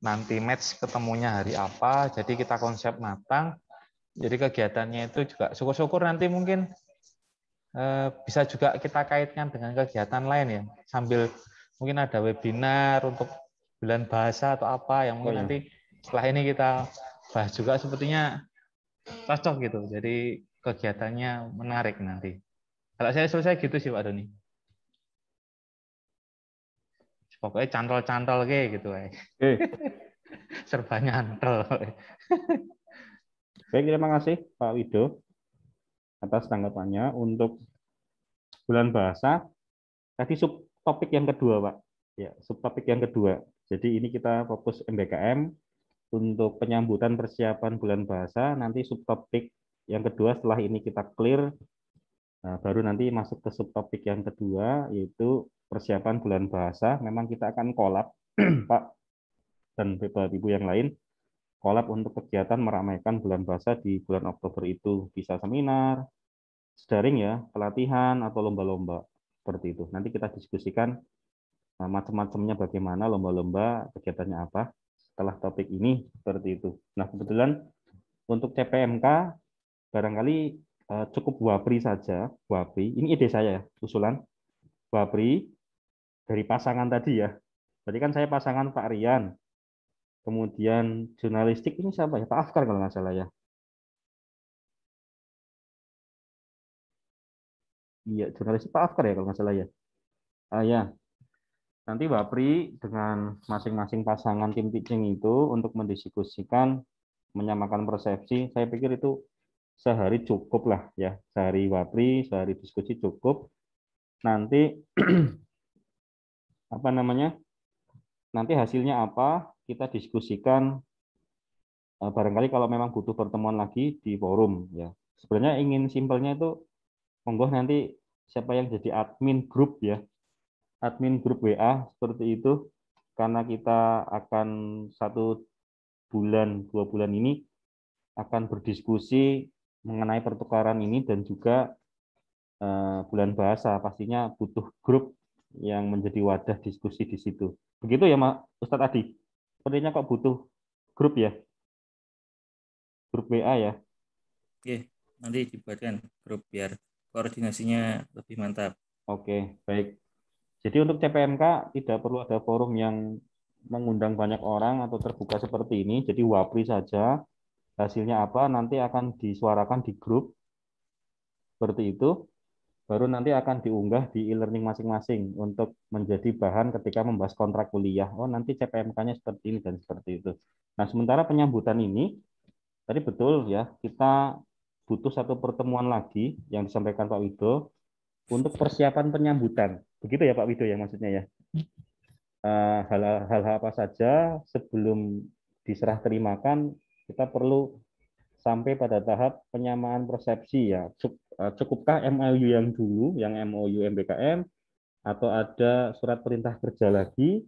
Speaker 5: nanti match ketemunya hari apa. Jadi kita konsep matang. Jadi kegiatannya itu juga syukur-syukur nanti mungkin bisa juga kita kaitkan dengan kegiatan lain ya. Sambil mungkin ada webinar untuk bulan bahasa atau apa yang mungkin nanti setelah ini kita bahas juga, sepertinya cocok gitu. Jadi kegiatannya menarik nanti. Kalau saya selesai gitu sih Pak Doni. Pokoknya cantol-cantol kayak gitu. Serba nyantol.
Speaker 1: Baik, terima kasih Pak Wido atas tanggapannya. Untuk bulan bahasa, tadi subtopik yang kedua Pak. Ya, subtopik yang kedua. Jadi ini kita fokus MBKM untuk penyambutan persiapan bulan bahasa. Nanti subtopik yang kedua setelah ini kita clear, nah, baru nanti masuk ke subtopik yang kedua, yaitu persiapan bulan bahasa. Memang kita akan kolab Pak dan Bapak Ibu yang lain, kolab untuk kegiatan meramaikan bulan bahasa di bulan Oktober itu. Bisa seminar, daring ya, pelatihan atau lomba-lomba seperti itu. Nanti kita diskusikan macam-macamnya, bagaimana lomba-lomba, kegiatannya apa setelah topik ini seperti itu. Nah, kebetulan untuk CPMK barangkali cukup WAPRI saja. WAPRI, ini ide saya ya, usulan WAPRI dari pasangan tadi ya. Tadi kan saya pasangan Pak Rian. Kemudian jurnalistik ini siapa ya? Pak Afkar kalau nggak salah ya. Iya, jurnalistik Pak Afkar ya kalau nggak salah ya. Ya, nanti WAPRI dengan masing-masing pasangan tim pitching itu untuk mendiskusikan, menyamakan persepsi. Saya pikir itu sehari cukup lah ya. Sehari WAPRI, sehari diskusi cukup. Nanti apa namanya? Nanti hasilnya apa? Kita diskusikan. Barangkali kalau memang butuh pertemuan lagi di forum ya. Sebenarnya ingin simpelnya itu monggo nanti siapa yang jadi admin grup ya. Admin grup WA seperti itu, karena kita akan 1 bulan 2 bulan ini akan berdiskusi mengenai pertukaran ini, dan juga bulan bahasa pastinya butuh grup yang menjadi wadah diskusi di situ. Begitu ya Ustadz Adi? Sepertinya kok butuh grup ya? Grup WA ya?
Speaker 2: Oke, nanti dibuatkan grup biar koordinasinya lebih mantap.
Speaker 1: Oke, baik. Jadi untuk CPMK tidak perlu ada forum yang mengundang banyak orang atau terbuka seperti ini. Jadi wapri saja, hasilnya apa nanti akan disuarakan di grup seperti itu. Baru nanti akan diunggah di e-learning masing-masing untuk menjadi bahan ketika membahas kontrak kuliah. Oh, nanti CPMK-nya seperti ini dan seperti itu. Nah, sementara penyambutan ini, tadi betul ya, kita butuh satu pertemuan lagi yang disampaikan Pak Wido untuk persiapan penyambutan. Begitu ya Pak Wido ya maksudnya ya. Hal-hal apa saja sebelum diserah terimakan, kita perlu sampai pada tahap penyamaan persepsi ya. Cukupkah MOU yang dulu, yang MOU MBKM, atau ada surat perintah kerja lagi,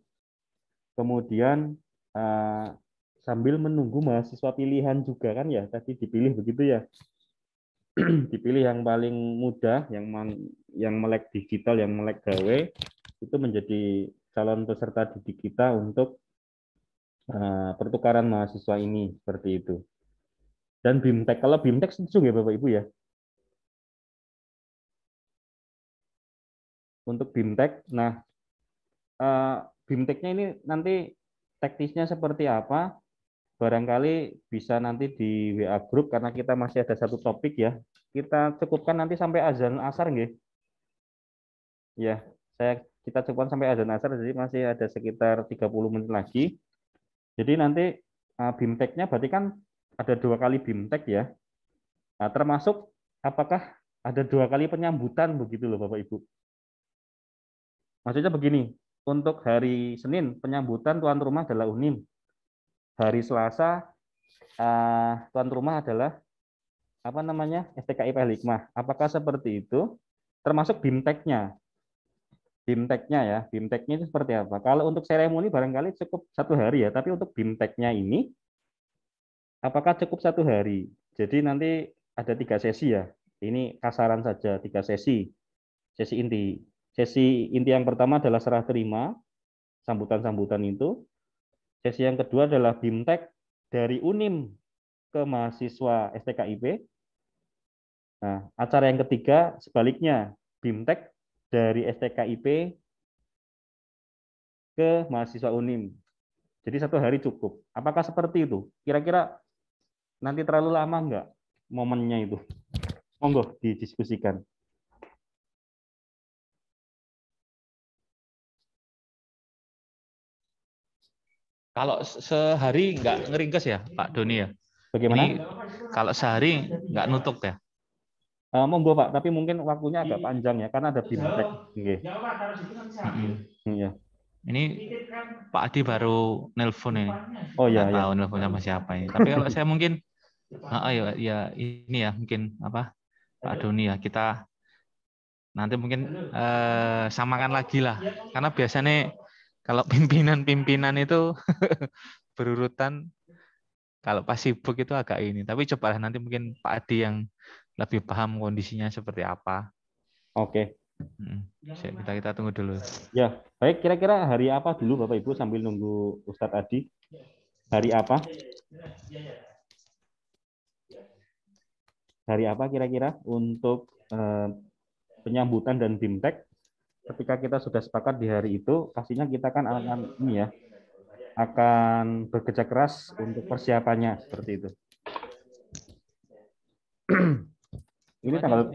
Speaker 1: kemudian sambil menunggu mahasiswa pilihan juga kan ya, tadi dipilih begitu ya. Dipilih yang paling mudah, yang melek digital, yang melek gawe, itu menjadi calon peserta didik kita untuk pertukaran mahasiswa ini, seperti itu. Dan BIMTEK, kalau BIMTEK setuju ya Bapak Ibu ya? Untuk BIMTEK, nah BIMTEK-nya ini nanti teknisnya seperti apa? Barangkali bisa nanti di WA Group, karena kita masih ada satu topik ya. Kita cukupkan nanti sampai azan asar nggih. Ya, kita cukupkan sampai azan asar, jadi masih ada sekitar 30 menit lagi. Jadi nanti BIMTEK-nya berarti kan ada 2 kali BIMTEK ya. Nah, termasuk apakah ada 2 kali penyambutan begitu loh Bapak Ibu. Maksudnya begini, untuk hari Senin penyambutan tuan rumah adalah UNIM. Hari Selasa tuan rumah adalah apa namanya STKIP Hikmah. Apakah seperti itu? Termasuk BIMTEK-nya. BIMTEK-nya ya, BIMTEK-nya itu seperti apa? Kalau untuk seremoni barangkali cukup 1 hari ya, tapi untuk BIMTEK-nya ini apakah cukup 1 hari? Jadi nanti ada 3 sesi ya. Ini kasaran saja 3 sesi. Sesi inti. Sesi inti yang pertama adalah serah terima, sambutan-sambutan itu. Sesi yang kedua adalah BIMTEK dari UNIM ke mahasiswa STKIP. Nah, acara yang ketiga sebaliknya, BIMTEK dari STKIP ke mahasiswa UNIM. Jadi 1 hari cukup. Apakah seperti itu? Kira-kira nanti terlalu lama enggak momennya itu? Monggo didiskusikan.
Speaker 5: Kalau sehari nggak ngeringkes ya, Pak Doni ya?
Speaker 1: Bagaimana?
Speaker 5: Ini kalau sehari nggak nutup ya?
Speaker 1: Monggo Pak, tapi mungkin waktunya agak panjang ya, karena ada BIMTEK. Nggih. Iya.
Speaker 5: Ini Pak Adi baru nelpon ya.
Speaker 1: Oh ya,
Speaker 5: Nggak
Speaker 1: ya.
Speaker 5: tahu nelpon sama siapa ini. Tapi kalau saya mungkin, ya ini ya mungkin apa Pak Doni ya, kita nanti mungkin samakan lagi lah. Karena biasanya kalau pimpinan-pimpinan itu berurutan, kalau pas sibuk itu agak ini. Tapi cobalah nanti mungkin Pak Adi yang lebih paham kondisinya seperti apa.
Speaker 1: Oke.
Speaker 5: Kita tunggu dulu.
Speaker 1: Ya, baik. Kira-kira hari apa dulu Bapak Ibu sambil nunggu Ustadz Adi? Hari apa? Hari apa kira-kira untuk penyambutan dan BIMTEK? Ketika kita sudah sepakat di hari itu, pastinya kita kan akan ini ya, akan bekerja keras untuk persiapannya seperti itu. Ini tanggal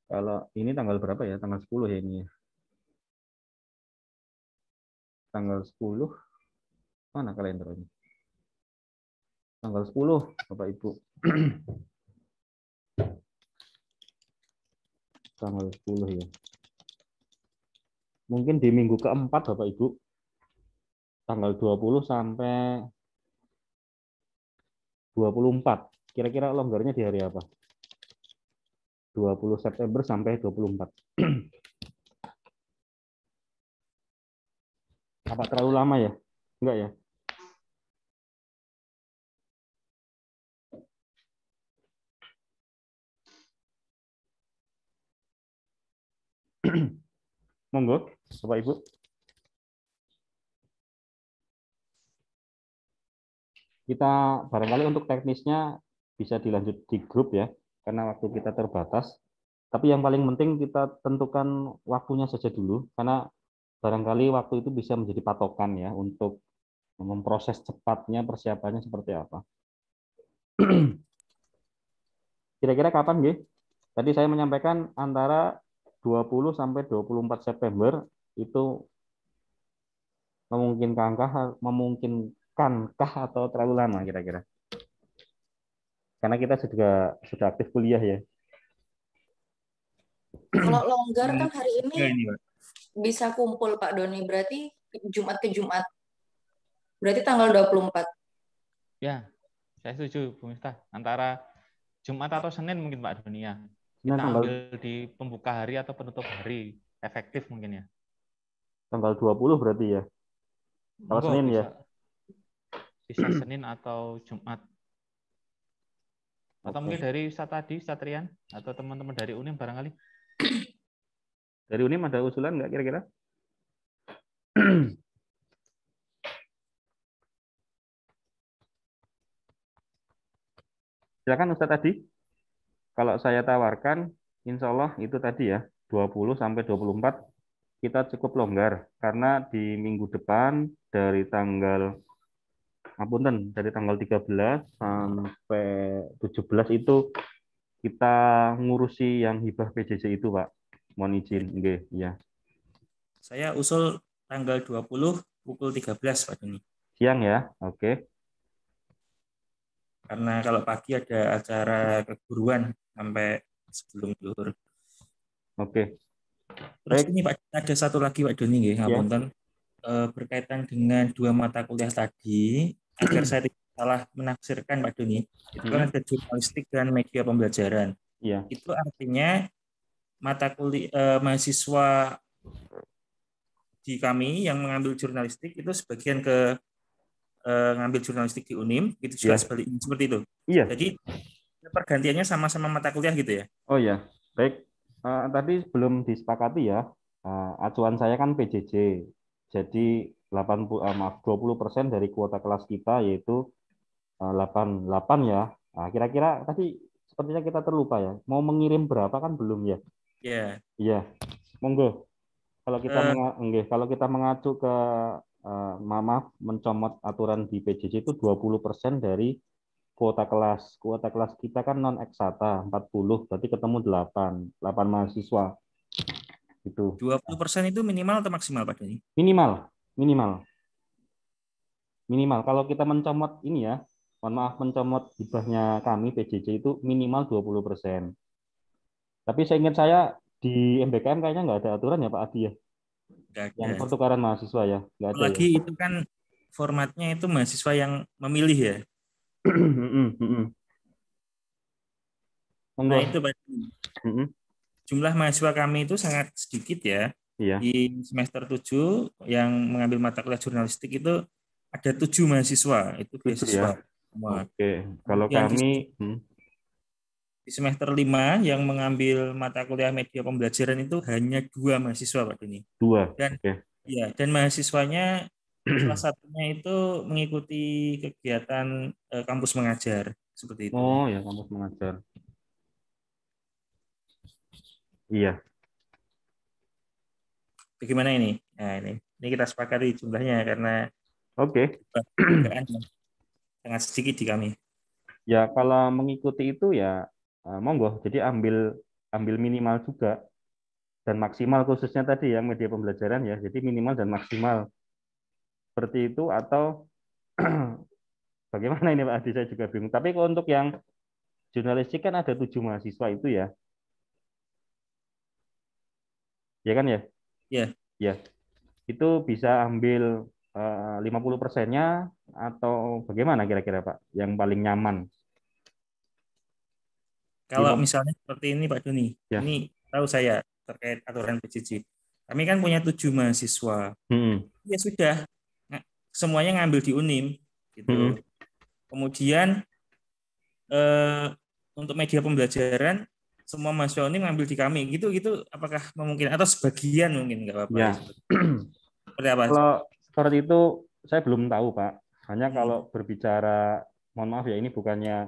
Speaker 1: kalau ini tanggal berapa ya? Tanggal 10 ya ini. Tanggal 10. Mana kalender ini? Tanggal 10, Bapak Ibu. Tanggal 10 ya. Mungkin di minggu keempat Bapak Ibu. Tanggal 20 sampai 24. Kira-kira longgarnya di hari apa? 20 September sampai 24. Apa terlalu lama ya? Enggak ya? Monggo, Bapak Ibu. Kita barangkali untuk teknisnya bisa dilanjut di grup ya. karena waktu kita terbatas. Tapi yang paling penting kita tentukan waktunya saja dulu, karena barangkali waktu itu bisa menjadi patokan ya untuk memproses cepatnya persiapannya seperti apa. Kira-kira kapan, nggih? Tadi saya menyampaikan antara 20 sampai 24 September itu memungkinkankah atau terlalu lama kira-kira? Karena kita sudah aktif kuliah ya.
Speaker 4: Kalau longgar kan hari ini
Speaker 2: Ya, ini, Pak.
Speaker 4: bisa kumpul Pak Doni, berarti Jumat ke Jumat. Berarti tanggal 24.
Speaker 5: Ya, saya setuju Bu Miftah. Antara Jumat atau Senin mungkin Pak Doni ya.
Speaker 1: Senin
Speaker 5: Kita
Speaker 1: tanggal
Speaker 5: ambil di pembuka hari atau penutup hari. Efektif mungkin ya.
Speaker 1: tanggal 20 berarti ya. Kalau
Speaker 5: Monggo,
Speaker 1: Senin ya.
Speaker 5: Bisa Senin atau Jumat. Atau
Speaker 1: Oke.
Speaker 5: mungkin dari Satrian atau teman-teman dari UNIM barangkali.
Speaker 1: Dari UNIM ada usulan nggak kira-kira? Silakan Ustadz tadi. Kalau saya tawarkan, insya Allah itu tadi ya, 20 sampai 24 kita cukup longgar. Karena di minggu depan dari tanggal 13 sampai 17 itu kita ngurusi yang hibah PJJ itu, Pak. Mohon izin, nggih, ya.
Speaker 2: Saya usul tanggal 20 pukul 13 Pak Doni.
Speaker 1: Siang ya, oke.
Speaker 2: Karena kalau pagi ada acara keguruan sampai sebelum zuhur.
Speaker 1: Oke.
Speaker 2: Terus
Speaker 1: Baik.
Speaker 2: ini Pak, ada satu lagi Pak Doni nggih, ngapunten. Berkaitan dengan dua mata kuliah tadi, agar saya tidak salah menafsirkan Pak Doni, itu kan ada jurnalistik dan media pembelajaran.
Speaker 1: Iya.
Speaker 2: Itu artinya mata kuliah mahasiswa di kami yang mengambil jurnalistik itu sebagian ke ngambil jurnalistik di UNIM, itu juga seperti itu.
Speaker 1: Iya.
Speaker 2: Jadi pergantiannya sama-sama mata kuliah gitu ya?
Speaker 1: Oh ya, baik. Tadi belum disepakati ya. Acuan saya kan PJJ. Jadi 20% dari kuota kelas kita yaitu 8 ya. Nah, kira-kira tadi sepertinya kita terlupa ya. Mau mengirim berapa kan belum ya?
Speaker 2: Iya.
Speaker 1: Iya. Monggo. Kalau kita mengacu ke maaf mencomot aturan di PJJ itu 20% dari kuota kelas. Kuota kelas kita kan non eksata 40, berarti ketemu 8 mahasiswa. Itu.
Speaker 2: 20% itu minimal atau maksimal Pak Doni?
Speaker 1: Minimal. Kalau kita mencomot ini ya, mohon maaf mencomot hibahnya kami PJJ itu minimal 20%. Tapi seingat saya di MBKM kayaknya nggak ada aturan ya Pak Adi ya?
Speaker 2: Nggak ada.
Speaker 1: Yang pertukaran mahasiswa ya? Nggak ada
Speaker 2: Apalagi
Speaker 1: ya?
Speaker 2: itu kan formatnya itu mahasiswa yang memilih ya. Nah itu Pak Doni. Jumlah mahasiswa kami itu sangat sedikit ya.
Speaker 1: Iya.
Speaker 2: Di semester 7 yang mengambil mata kuliah jurnalistik itu ada 7 mahasiswa, itu beasiswa.
Speaker 1: Ya? Oke, kalau kami
Speaker 2: di semester 5 yang mengambil mata kuliah media pembelajaran itu hanya 2 mahasiswa Pak Doni.
Speaker 1: 2.
Speaker 2: Dan ya, dan mahasiswanya salah satunya itu mengikuti kegiatan kampus mengajar seperti itu.
Speaker 1: Oh ya, kampus mengajar. Iya.
Speaker 2: Bagaimana ini? Nah, ini kita sepakati jumlahnya karena sangat sedikit di kami.
Speaker 1: Ya, kalau mengikuti itu ya monggo. Jadi ambil minimal juga dan maksimal khususnya tadi ya media pembelajaran ya. Jadi minimal dan maksimal. Seperti itu atau bagaimana ini Pak Adi, saya juga bingung. Tapi kalau untuk yang jurnalistik kan ada 7 mahasiswa itu ya. Ya kan ya?
Speaker 2: Iya.
Speaker 1: Ya. Itu bisa ambil 50%-nya atau bagaimana kira-kira Pak? Yang paling nyaman.
Speaker 2: Kalau misalnya seperti ini Pak Doni, ini tahu saya terkait aturan PJJ. Kami kan punya 7 mahasiswa. Ya sudah, semuanya ngambil di UNIM gitu. Kemudian untuk media pembelajaran semua mahasiswa UNIM ngambil di kami gitu apakah memungkinkan atau sebagian mungkin nggak apa-apa
Speaker 1: ya.
Speaker 2: Seperti apa?
Speaker 1: Kalau seperti itu saya belum tahu Pak. Hanya kalau berbicara, mohon maaf ya, ini bukannya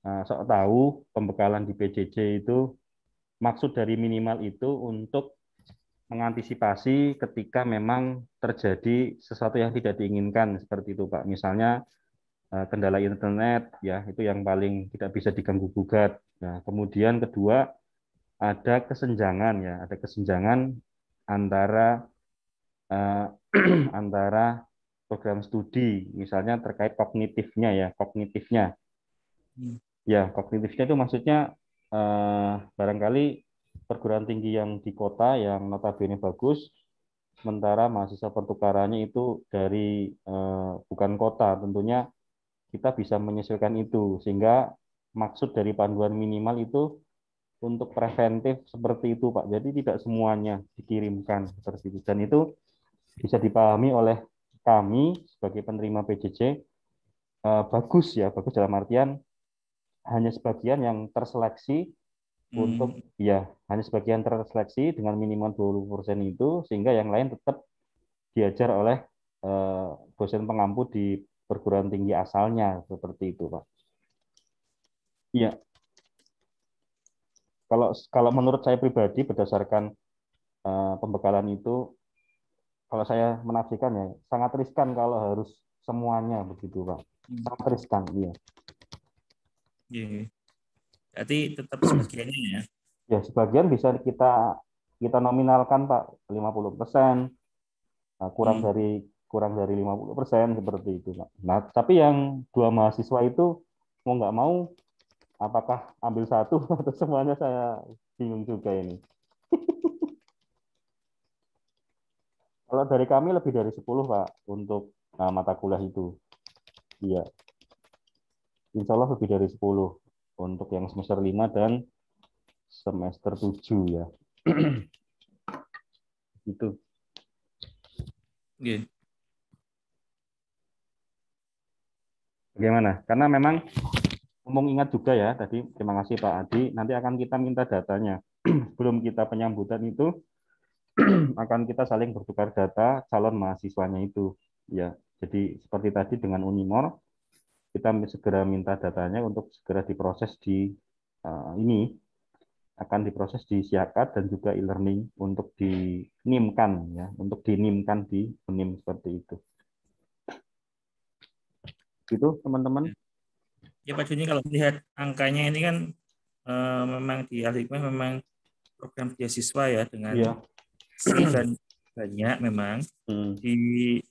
Speaker 1: sok tahu pembekalan di PJJ itu maksud dari minimal itu untuk mengantisipasi ketika memang terjadi sesuatu yang tidak diinginkan seperti itu Pak. Misalnya kendala internet ya itu yang paling tidak bisa diganggu gugat. Nah, kemudian kedua ada kesenjangan ya, ada kesenjangan antara antara program studi, misalnya terkait kognitifnya ya, kognitifnya. Ya, kognitifnya itu maksudnya barangkali perguruan tinggi yang di kota yang notabene bagus, sementara mahasiswa pertukarannya itu dari bukan kota, tentunya kita bisa menyesuaikan itu, sehingga maksud dari panduan minimal itu untuk preventif seperti itu Pak. Jadi tidak semuanya dikirimkan seperti itu. Dan itu bisa dipahami oleh kami sebagai penerima PJJ bagus ya, bagus dalam artian hanya sebagian yang terseleksi untuk ya hanya sebagian terseleksi dengan minimal 20% itu, sehingga yang lain tetap diajar oleh dosen pengampu di perguruan tinggi asalnya seperti itu Pak. Iya. Kalau menurut saya pribadi berdasarkan pembekalan itu, kalau saya menafsirkan ya sangat riskan kalau harus semuanya begitu Pak. Sangat riskan, iya.
Speaker 2: Iya. Berarti tetap sebagiannya ya.
Speaker 1: Ya, sebagian bisa kita nominalkan Pak 50%, kurang dari 50% seperti itu Pak. Nah, tapi yang 2 mahasiswa itu mau nggak mau apakah ambil satu atau semuanya, saya bingung juga ini. Kalau dari kami lebih dari 10 Pak untuk mata kuliah itu. Iya. Insya Allah lebih dari 10 untuk yang semester 5 dan semester 7 ya. Itu.
Speaker 2: Yeah.
Speaker 1: Bagaimana? Karena memang ngomong ingat juga ya tadi, terima kasih Pak Adi, nanti akan kita minta datanya. Sebelum kita penyambutan itu akan kita saling bertukar data calon mahasiswanya itu. Ya, jadi seperti tadi dengan Unimor, kita segera minta datanya untuk segera diproses di ini, akan diproses di Siakat dan juga e-learning untuk dinimkan ya, untuk dinimkan di Unim seperti itu. Gitu teman-teman.
Speaker 2: Ya Pak Juni, kalau melihat angkanya ini kan memang di Al-Hikmah memang program beasiswa ya dengan sekian banyak memang. Di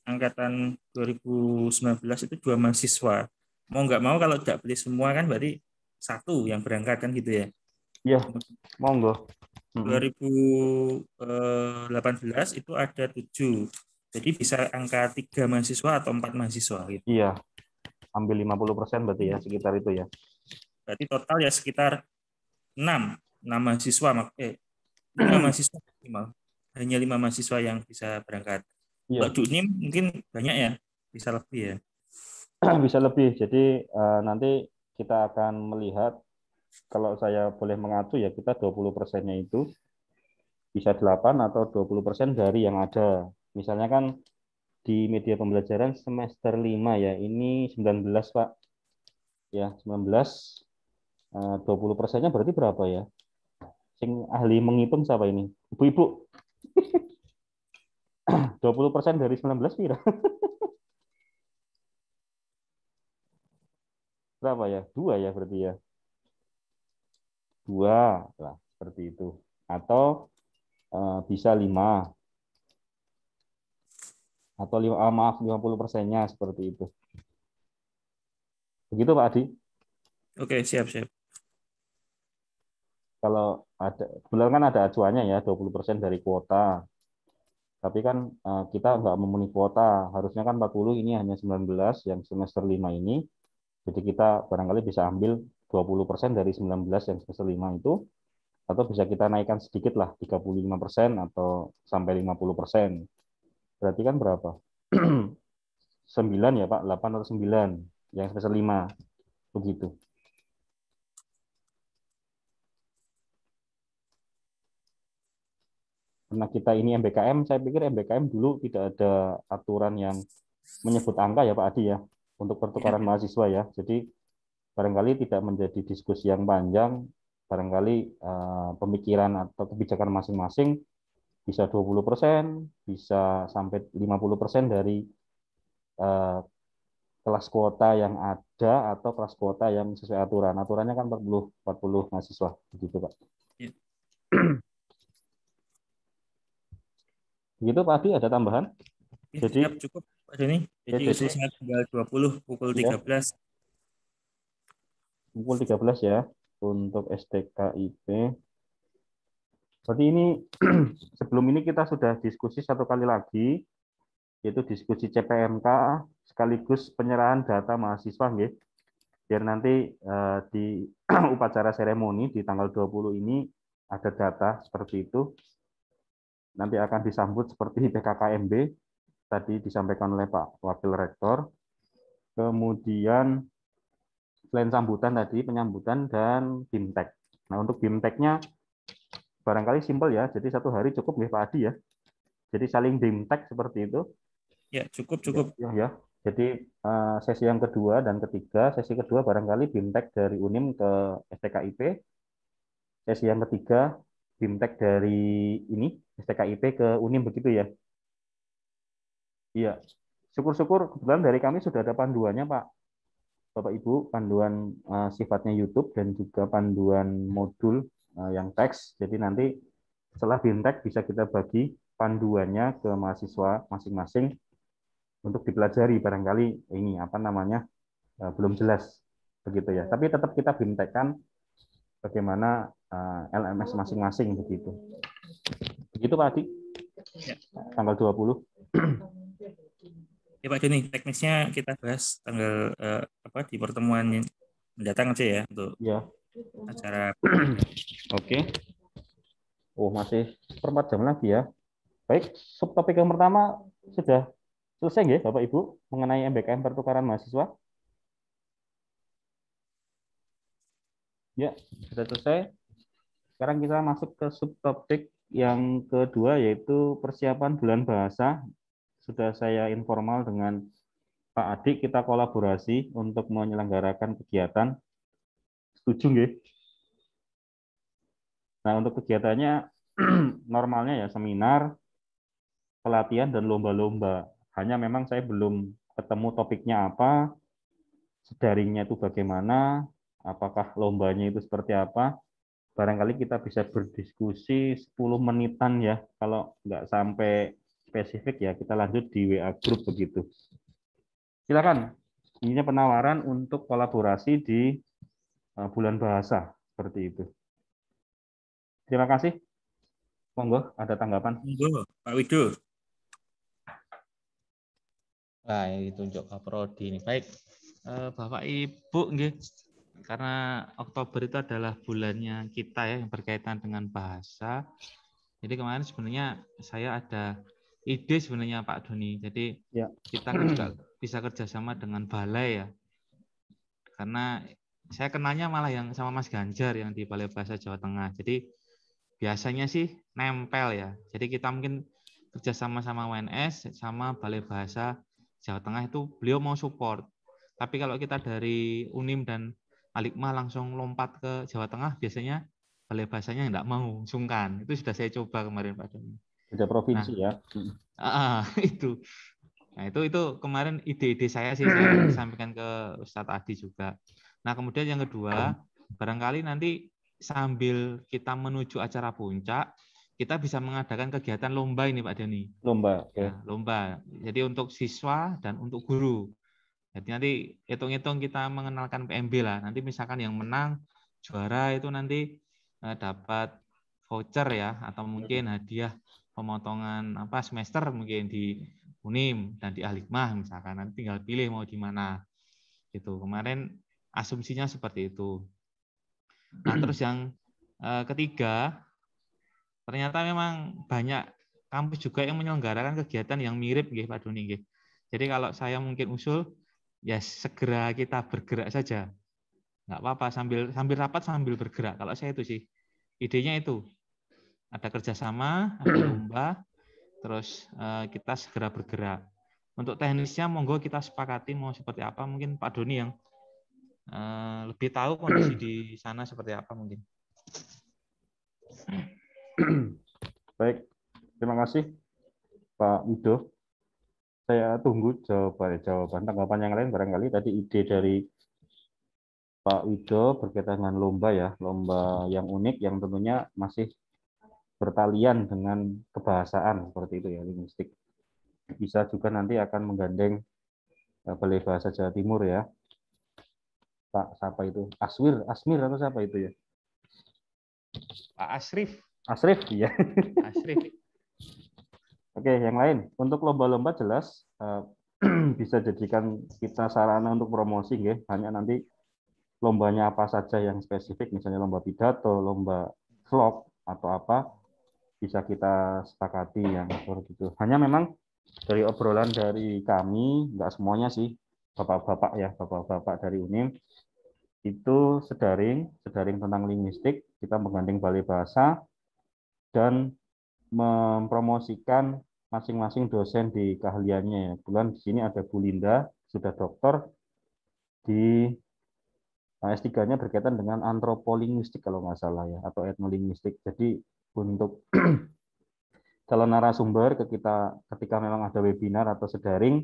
Speaker 2: angkatan 2019 itu 2 mahasiswa. Mau nggak mau kalau tidak pilih semua kan berarti 1 yang berangkat kan gitu ya.
Speaker 1: Iya, monggo.
Speaker 2: 2018 itu ada 7. Jadi bisa angka 3 mahasiswa atau 4 mahasiswa gitu.
Speaker 1: Iya. Ambil 50% berarti ya, sekitar itu ya.
Speaker 2: Berarti total ya sekitar 6 mahasiswa, 5 mahasiswa maksimal. Hanya 5 mahasiswa yang bisa berangkat. Kalau Unim mungkin banyak ya, bisa lebih ya.
Speaker 1: Bisa lebih. Jadi nanti kita akan melihat, kalau saya boleh mengacu ya, kita 20%-nya itu bisa 8 atau 20% dari yang ada. Misalnya kan di media pembelajaran semester 5 ya, ini 19 Pak. Ya, 19. 20%-nya berarti berapa ya? Sing ahli menghitung siapa ini? Ibu-ibu. 20% dari 19 pira? Berapa ya? 2 ya berarti ya. 2 lah, seperti itu. Atau bisa 5. Atau 50%-nya seperti itu. Begitu Pak Adi?
Speaker 2: Oke, siap.
Speaker 1: Kalau ada, benar kan ada acuannya ya, 20% dari kuota. Tapi kan kita nggak memenuhi kuota. Harusnya kan 40, ini hanya 19 yang semester 5 ini. Jadi kita barangkali bisa ambil 20% dari 19 yang semester 5 itu, atau bisa kita naikkan sedikit lah, 35% atau sampai 50%. Berarti kan berapa? 9 ya Pak, 8 atau 9 yang semester 5. Begitu. Karena kita ini MBKM, saya pikir MBKM dulu tidak ada aturan yang menyebut angka ya Pak Adi ya, untuk pertukaran mahasiswa ya. Jadi barangkali tidak menjadi diskusi yang panjang, barangkali pemikiran atau kebijakan masing-masing bisa 20%, bisa sampai 50% dari kelas kuota yang ada atau kelas kuota yang sesuai aturan. Aturannya kan 40 mahasiswa, begitu Pak.
Speaker 2: Ya.
Speaker 1: Begitu Pak Adi, ada tambahan? Jadi
Speaker 2: siap, cukup Pak Doni. Jadi ususnya tanggal 20 pukul 13.
Speaker 1: Pukul 13 ya untuk STKIP. Berarti ini sebelum ini kita sudah diskusi satu kali lagi, yaitu diskusi CPMK sekaligus penyerahan data mahasiswa, nggih. Biar nanti di upacara seremoni di tanggal 20 ini ada data seperti itu. Nanti akan disambut seperti PKKMB tadi disampaikan oleh Pak Wakil Rektor. Kemudian selain sambutan tadi, penyambutan dan BIMTEK. Nah, untuk BIMTEK-nya barangkali simpel ya, jadi satu hari cukup nggih Pak Adi ya. Jadi saling BIMTEK seperti itu.
Speaker 2: Ya, cukup.
Speaker 1: Ya. Jadi sesi yang kedua dan ketiga, sesi kedua barangkali BIMTEK dari UNIM ke STKIP. Sesi yang ketiga BIMTEK dari ini STKIP ke UNIM, begitu ya. Iya. Syukur-syukur kebetulan dari kami sudah ada panduannya Pak. Bapak Ibu, panduan sifatnya YouTube dan juga panduan modul yang teks. Jadi nanti setelah BIMTEK bisa kita bagi panduannya ke mahasiswa masing-masing untuk dipelajari, barangkali ini apa namanya belum jelas begitu ya. Tapi tetap kita BIMTEK-kan bagaimana LMS masing-masing begitu. Begitu Pak Adi.
Speaker 2: Ya.
Speaker 1: Tanggal 20.
Speaker 2: Ya Pak Doni, teknisnya kita bahas tanggal di pertemuan mendatang aja ya untuk
Speaker 1: ya.
Speaker 2: Acara.
Speaker 1: Oke. Oh, masih 4 jam lagi ya. Baik, subtopik yang pertama sudah selesai nggih Bapak Ibu mengenai MBKM pertukaran mahasiswa? Ya, sudah selesai. Sekarang kita masuk ke subtopik yang kedua, yaitu persiapan bulan bahasa. Sudah saya informal dengan Pak Adik, kita kolaborasi untuk menyelenggarakan kegiatan. Setuju nggih? Nah, untuk kegiatannya normalnya ya seminar, pelatihan, dan lomba-lomba. Hanya memang saya belum ketemu topiknya apa, daringnya itu bagaimana, apakah lombanya itu seperti apa. Barangkali kita bisa berdiskusi 10 menitan ya, kalau nggak sampai spesifik ya kita lanjut di WA group begitu. Silakan, ini penawaran untuk kolaborasi di bulan bahasa seperti itu. Terima kasih. Monggo, ada tanggapan?
Speaker 2: Monggo, Pak Wido.
Speaker 5: Nah, yang ditunjuk Pak Prodi ini. Baik, Bapak Ibu, nggih. Karena Oktober itu adalah bulannya kita ya yang berkaitan dengan bahasa. Jadi kemarin sebenarnya saya ada ide sebenarnya Pak Doni. Jadi
Speaker 1: ya,
Speaker 5: kita kan juga bisa kerjasama dengan balai ya. Karena saya kenanya malah yang sama Mas Ganjar yang di Balai Bahasa Jawa Tengah. Jadi biasanya sih nempel ya. Jadi kita mungkin kerjasama sama UNS sama Balai Bahasa Jawa Tengah itu beliau mau support. Tapi kalau kita dari UNIM dan Alikma langsung lompat ke Jawa Tengah, biasanya Balai Bahasanya enggak mau, sungkan. Itu sudah saya coba kemarin Pak Doni.
Speaker 1: Beda provinsi ya.
Speaker 5: Itu. Nah, itu kemarin ide-ide saya sih saya sampaikan ke Ustadz Adi juga. Nah, kemudian yang kedua, barangkali nanti sambil kita menuju acara puncak, kita bisa mengadakan kegiatan lomba ini Pak Doni.
Speaker 1: Lomba.
Speaker 5: Ya, lomba. Jadi untuk siswa dan untuk guru. Jadi nanti hitung-hitung kita mengenalkan PMB lah. Nanti misalkan yang menang juara itu nanti dapat voucher ya, atau mungkin hadiah pemotongan semester mungkin di UNIM dan di Alikmah misalkan. Nanti tinggal pilih mau di mana. Gitu. Kemarin asumsinya seperti itu. Nah, terus yang ketiga, ternyata memang banyak kampus juga yang menyelenggarakan kegiatan yang mirip nggih Pak Doni nggih. Jadi kalau saya mungkin usul ya segera kita bergerak saja. Enggak apa-apa sambil rapat sambil bergerak. Kalau saya itu sih idenya itu. Ada kerjasama, ada lomba, terus kita segera bergerak. Untuk teknisnya monggo kita sepakati mau seperti apa, mungkin Pak Doni yang lebih tahu kondisi di sana seperti apa mungkin.
Speaker 1: Baik, terima kasih Pak Wido. Saya tunggu jawaban tanggapan yang lain. Barangkali tadi ide dari Pak Wido berkaitan dengan lomba ya, lomba yang unik yang tentunya masih bertalian dengan kebahasaan seperti itu ya, linguistik. Bisa juga nanti akan menggandeng Balai Bahasa Jawa Timur ya. Pak siapa itu? Asmir atau siapa itu ya?
Speaker 5: Pak Asrif.
Speaker 1: Asrif ya.
Speaker 5: Asrif.
Speaker 1: Oke, yang lain. Untuk lomba-lomba jelas bisa jadikan kita sarana untuk promosi ya. Hanya nanti lombanya apa saja yang spesifik, misalnya lomba pidato, lomba vlog atau apa, bisa kita sepakati yang seperti itu. Hanya memang dari obrolan dari kami, nggak semuanya sih, bapak-bapak ya, bapak-bapak dari UNIM, itu sedaring tentang linguistik, kita menggandeng Balai Bahasa, dan mempromosikan masing-masing dosen di keahliannya. Kebetulan di sini ada Bu Linda, sudah doktor di S3-nya berkaitan dengan antropolinguistik kalau nggak salah ya, atau etnolinguistik. Jadi untuk calon narasumber ketika memang ada webinar atau sedaring,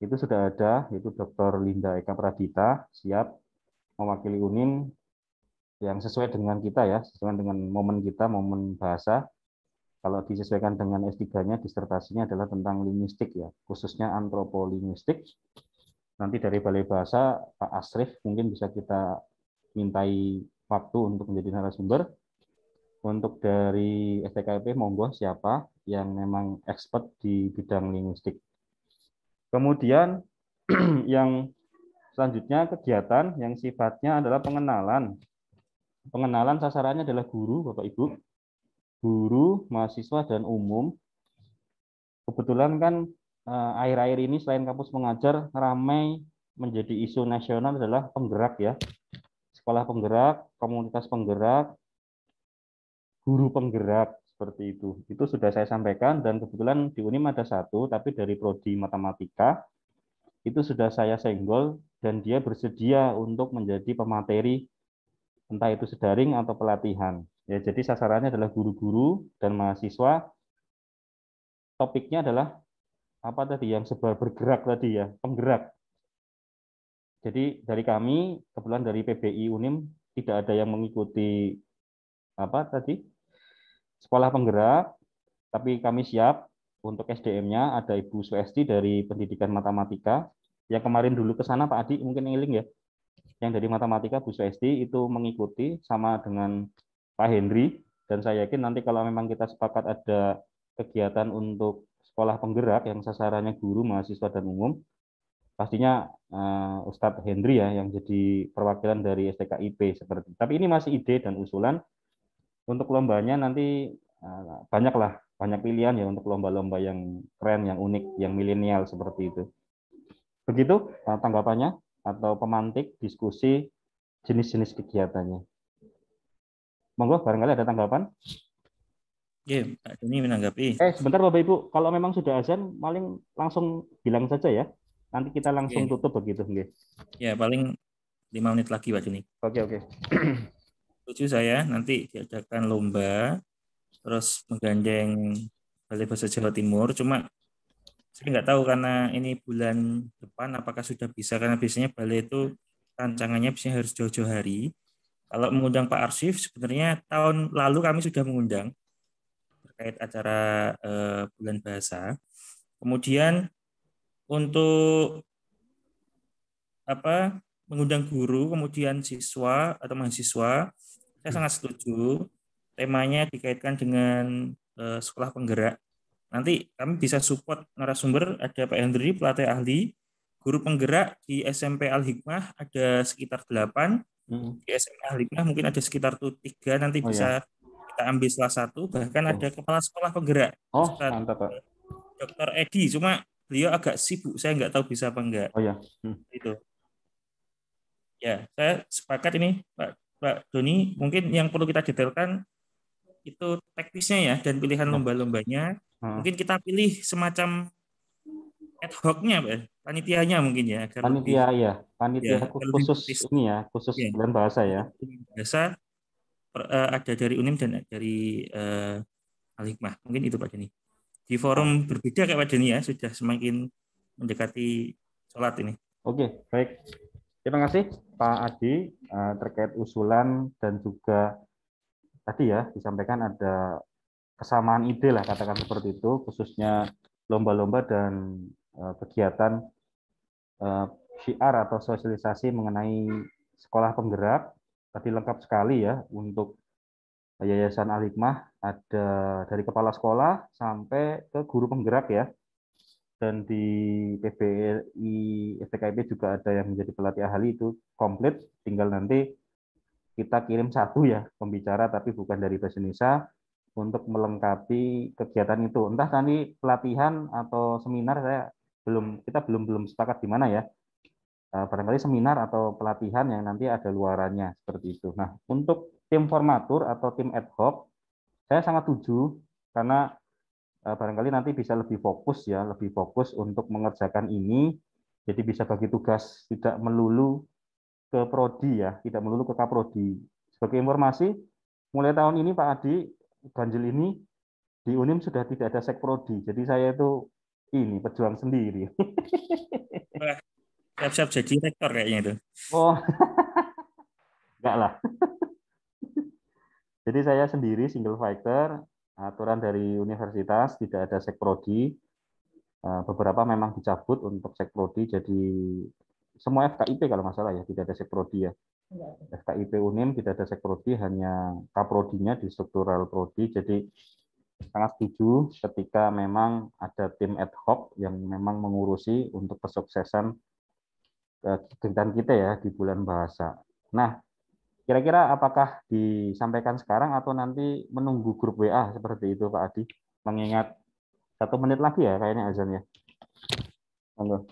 Speaker 1: itu sudah ada, yaitu Dr. Linda Eka Pradita, siap mewakili UNIM yang sesuai dengan kita ya, sesuai dengan momen kita, momen bahasa. Kalau disesuaikan dengan S3-nya, disertasinya adalah tentang linguistik ya, khususnya antropolinguistik. Nanti dari Balai Bahasa, Pak Asrif mungkin bisa kita mintai waktu untuk menjadi narasumber. Untuk dari STKIP, monggo siapa yang memang expert di bidang linguistik. Kemudian yang selanjutnya kegiatan yang sifatnya adalah pengenalan. Pengenalan sasarannya adalah guru, Bapak Ibu. Guru, mahasiswa, dan umum. Kebetulan kan akhir-akhir ini selain kampus mengajar, ramai menjadi isu nasional adalah penggerak ya. Sekolah penggerak, komunitas penggerak, guru penggerak, seperti itu. Itu sudah saya sampaikan, dan kebetulan di UNIM ada satu, tapi dari prodi matematika, itu sudah saya senggol, dan dia bersedia untuk menjadi pemateri, entah itu sedaring atau pelatihan. Ya, jadi sasarannya adalah guru-guru dan mahasiswa. Topiknya adalah apa tadi yang bergerak tadi ya, penggerak. Jadi dari kami, kebetulan dari PBI UNIM tidak ada yang mengikuti apa tadi sekolah penggerak, tapi kami siap untuk SDM-nya. Ada Ibu Suesti dari Pendidikan Matematika yang kemarin dulu ke sana, Pak Adi mungkin ngiling ya, yang dari matematika Bu Suesti itu mengikuti sama dengan Pak Henry, dan saya yakin nanti kalau memang kita sepakat ada kegiatan untuk sekolah penggerak yang sasarannya guru, mahasiswa, dan umum, pastinya Ustadz Henry ya yang jadi perwakilan dari STKIP seperti itu. Tapi ini masih ide dan usulan. Untuk lombanya nanti banyak pilihan ya untuk lomba-lomba yang keren, yang unik, yang milenial seperti itu. Begitu tanggapannya atau pemantik diskusi jenis-jenis kegiatannya. Monggo, barangkali ada tanggapan?
Speaker 2: Oke, Pak Doni menanggapi.
Speaker 1: Sebentar Bapak Ibu, kalau memang sudah azan, paling langsung bilang saja ya. Nanti kita langsung tutup begitu.
Speaker 2: Ya, paling 5 menit lagi Pak Doni.
Speaker 1: Oke.
Speaker 2: Setuju saya, nanti diadakan lomba, terus menggandeng Balai Bahasa Jawa Timur. Cuma saya nggak tahu karena ini bulan depan apakah sudah bisa, karena biasanya balai itu rancangannya biasanya harus jauh-jauh hari. Kalau mengundang Pak Arsif, sebenarnya tahun lalu kami sudah mengundang terkait acara bulan bahasa. Kemudian untuk mengundang guru, kemudian siswa atau mahasiswa, saya sangat setuju. Temanya dikaitkan dengan sekolah penggerak. Nanti kami bisa support narasumber, ada Pak Hendri, pelatih ahli, guru penggerak di SMP Al-Hikmah ada sekitar 8, di SMA Al-Hikmah mungkin ada sekitar 3, nanti bisa kita ambil salah satu, bahkan ada kepala sekolah penggerak,
Speaker 1: mantap Pak.
Speaker 2: Dr. Edi, cuma beliau agak sibuk, saya nggak tahu bisa apa enggak. Itu. Ya, saya sepakat ini Pak Doni, mungkin yang perlu kita detailkan itu teknisnya ya, dan pilihan lomba-lombanya. Mungkin kita pilih semacam ad hoc-nya, Pak. panitianya mungkin ya agar lebih
Speaker 1: Panitia ya, panitia
Speaker 2: agar lebih
Speaker 1: khusus
Speaker 2: praktis.
Speaker 1: ini ya, khusus
Speaker 2: Ya.
Speaker 1: bulan bahasa ya.
Speaker 2: Bahasa ada dari UNIM dan dari Al-Hikmah. Mungkin itu Pak Joni. Di forum berbeda kayak Pak Joni ya, sudah semakin mendekati sholat ini.
Speaker 1: Oke, baik. Terima kasih Pak Adi terkait usulan dan juga tadi ya disampaikan ada kesamaan ide lah katakan seperti itu, khususnya lomba-lomba dan kegiatan syiar atau sosialisasi mengenai sekolah penggerak. Tadi lengkap sekali ya untuk Yayasan Al-Hikmah, ada dari kepala sekolah sampai ke guru penggerak ya. Dan di PBI FTKIP juga ada yang menjadi pelatih ahli, itu komplit, tinggal nanti kita kirim satu ya pembicara tapi bukan dari bahasa Indonesia untuk melengkapi kegiatan itu. Entah nanti pelatihan atau seminar, kita belum sepakat di mana ya. Barangkali seminar atau pelatihan yang nanti ada luarannya seperti itu. Nah, untuk tim formatur atau tim ad hoc, saya sangat setuju karena barangkali nanti bisa lebih fokus untuk mengerjakan ini, jadi bisa bagi tugas tidak melulu ke prodi ya, tidak melulu ke kaprodi. Sebagai informasi, mulai tahun ini Pak Adi, ganjil ini di UNIM sudah tidak ada sekprodi, jadi saya itu ini pejuang sendiri.
Speaker 2: Siap-siap jadi rektor kayaknya itu.
Speaker 1: Oh, enggak lah. Jadi saya sendiri single fighter, aturan dari universitas tidak ada sekprodi. Beberapa memang dicabut untuk sekprodi, jadi semua FKIP kalau masalah ya tidak ada sekprodi ya. FKIP UNIM tidak ada sekprodi, hanya kaprodinya di struktural prodi. Jadi sangat setuju ketika memang ada tim ad hoc yang memang mengurusi untuk kesuksesan kegiatan kita ya di bulan bahasa. Nah, kira-kira apakah disampaikan sekarang atau nanti menunggu grup WA seperti itu Pak Adi? Mengingat 1 menit lagi ya kayaknya azan ya. Halo.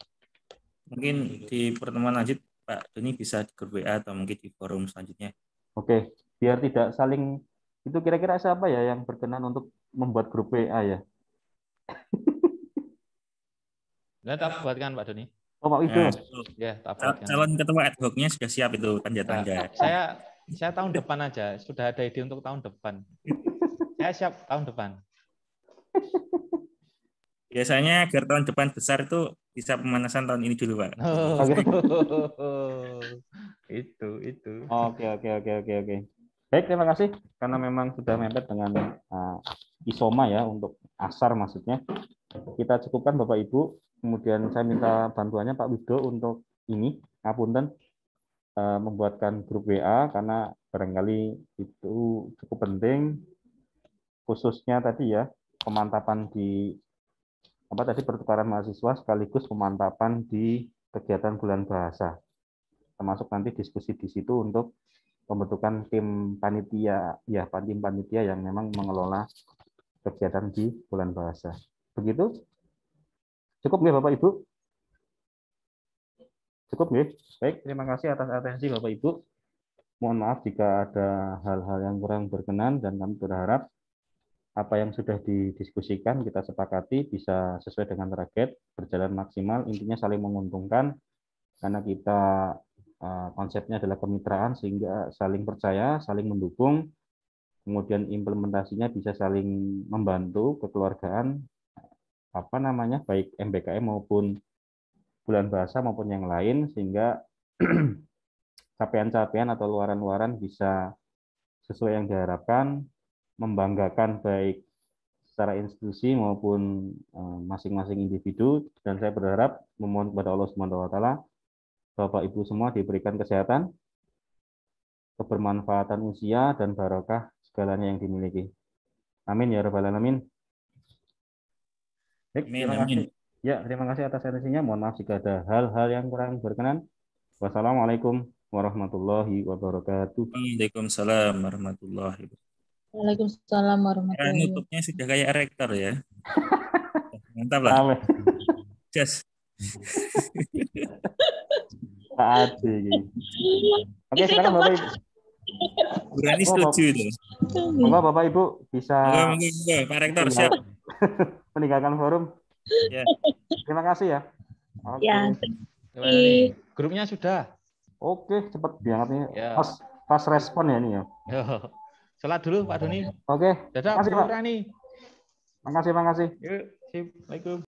Speaker 2: Mungkin di pertemuan lanjut Pak Doni bisa di grup WA atau mungkin di forum selanjutnya.
Speaker 1: Oke, biar tidak saling, itu kira-kira siapa ya yang berkenan untuk membuat grup WA ya?
Speaker 5: Nah, tak buatkan Pak Doni.
Speaker 1: Oh, Pak Wido.
Speaker 5: Ya, tak buatkan.
Speaker 2: Calon ketua ad hoc-nya sudah siap itu tanda-tanda.
Speaker 5: Saya tahun depan aja, sudah ada ide untuk tahun depan. Saya siap tahun depan.
Speaker 2: Biasanya agar tahun depan besar itu bisa pemanasan tahun ini dulu, Pak.
Speaker 5: Itu.
Speaker 1: Oke. Baik, terima kasih karena memang sudah mepet dengan isoma ya untuk asar maksudnya. Kita cukupkan Bapak Ibu. Kemudian saya minta bantuannya Pak Wido untuk ini, ngapunten, membuatkan grup WA karena barangkali itu cukup penting, khususnya tadi ya pemantapan di pertukaran mahasiswa sekaligus pemantapan di kegiatan bulan bahasa, termasuk nanti diskusi di situ untuk pembentukan tim panitia yang memang mengelola kegiatan di bulan bahasa. Begitu? Cukup nggih Bapak Ibu? Cukup nggih? Baik, terima kasih atas atensi Bapak Ibu. Mohon maaf jika ada hal-hal yang kurang berkenan dan kami berharap apa yang sudah didiskusikan kita sepakati bisa sesuai dengan target, berjalan maksimal, intinya saling menguntungkan karena kita konsepnya adalah kemitraan sehingga saling percaya, saling mendukung, kemudian implementasinya bisa saling membantu kekeluargaan baik MBKM maupun bulan bahasa maupun yang lain sehingga capaian-capaian atau luaran-luaran bisa sesuai yang diharapkan, membanggakan baik secara institusi maupun masing-masing individu, dan saya berharap memohon kepada Allah Subhanahu wa taala Bapak Ibu semua diberikan kesehatan, kebermanfaatan usia dan barokah segalanya yang dimiliki. Amin ya rabbal alamin. Baik, terima kasih. Ya, terima kasih atas atensinya. Mohon maaf jika ada hal-hal yang kurang berkenan. Wassalamualaikum warahmatullahi wabarakatuh.
Speaker 2: Waalaikumsalam warahmatullahi wabarakatuh.
Speaker 6: Waalaikumsalam warahmatullahi wabarakatuh.
Speaker 2: Nutupnya sudah kayak rektor ya. Mantap lah. Just.
Speaker 1: Oke, silakan Bapak Ibu.
Speaker 2: Berani setuju itu.
Speaker 1: Moga Bapak Ibu bisa.
Speaker 2: Moga, Pak Rektor siap.
Speaker 1: Meninggalkan forum.
Speaker 2: Ya.
Speaker 1: Terima kasih ya. Oke.
Speaker 6: Ya,
Speaker 5: Gimana nih? Grupnya sudah?
Speaker 1: Oke, cepet banget nih.
Speaker 5: Ya.
Speaker 1: Pas respon ya ini ya.
Speaker 5: Yo. Sholat dulu Pak Doni.
Speaker 1: Oke.
Speaker 5: Dadah
Speaker 1: Makasih,
Speaker 5: Bu
Speaker 1: Pak.
Speaker 5: Rani.
Speaker 1: Makasih.
Speaker 5: Yuk, sip. Assalamualaikum.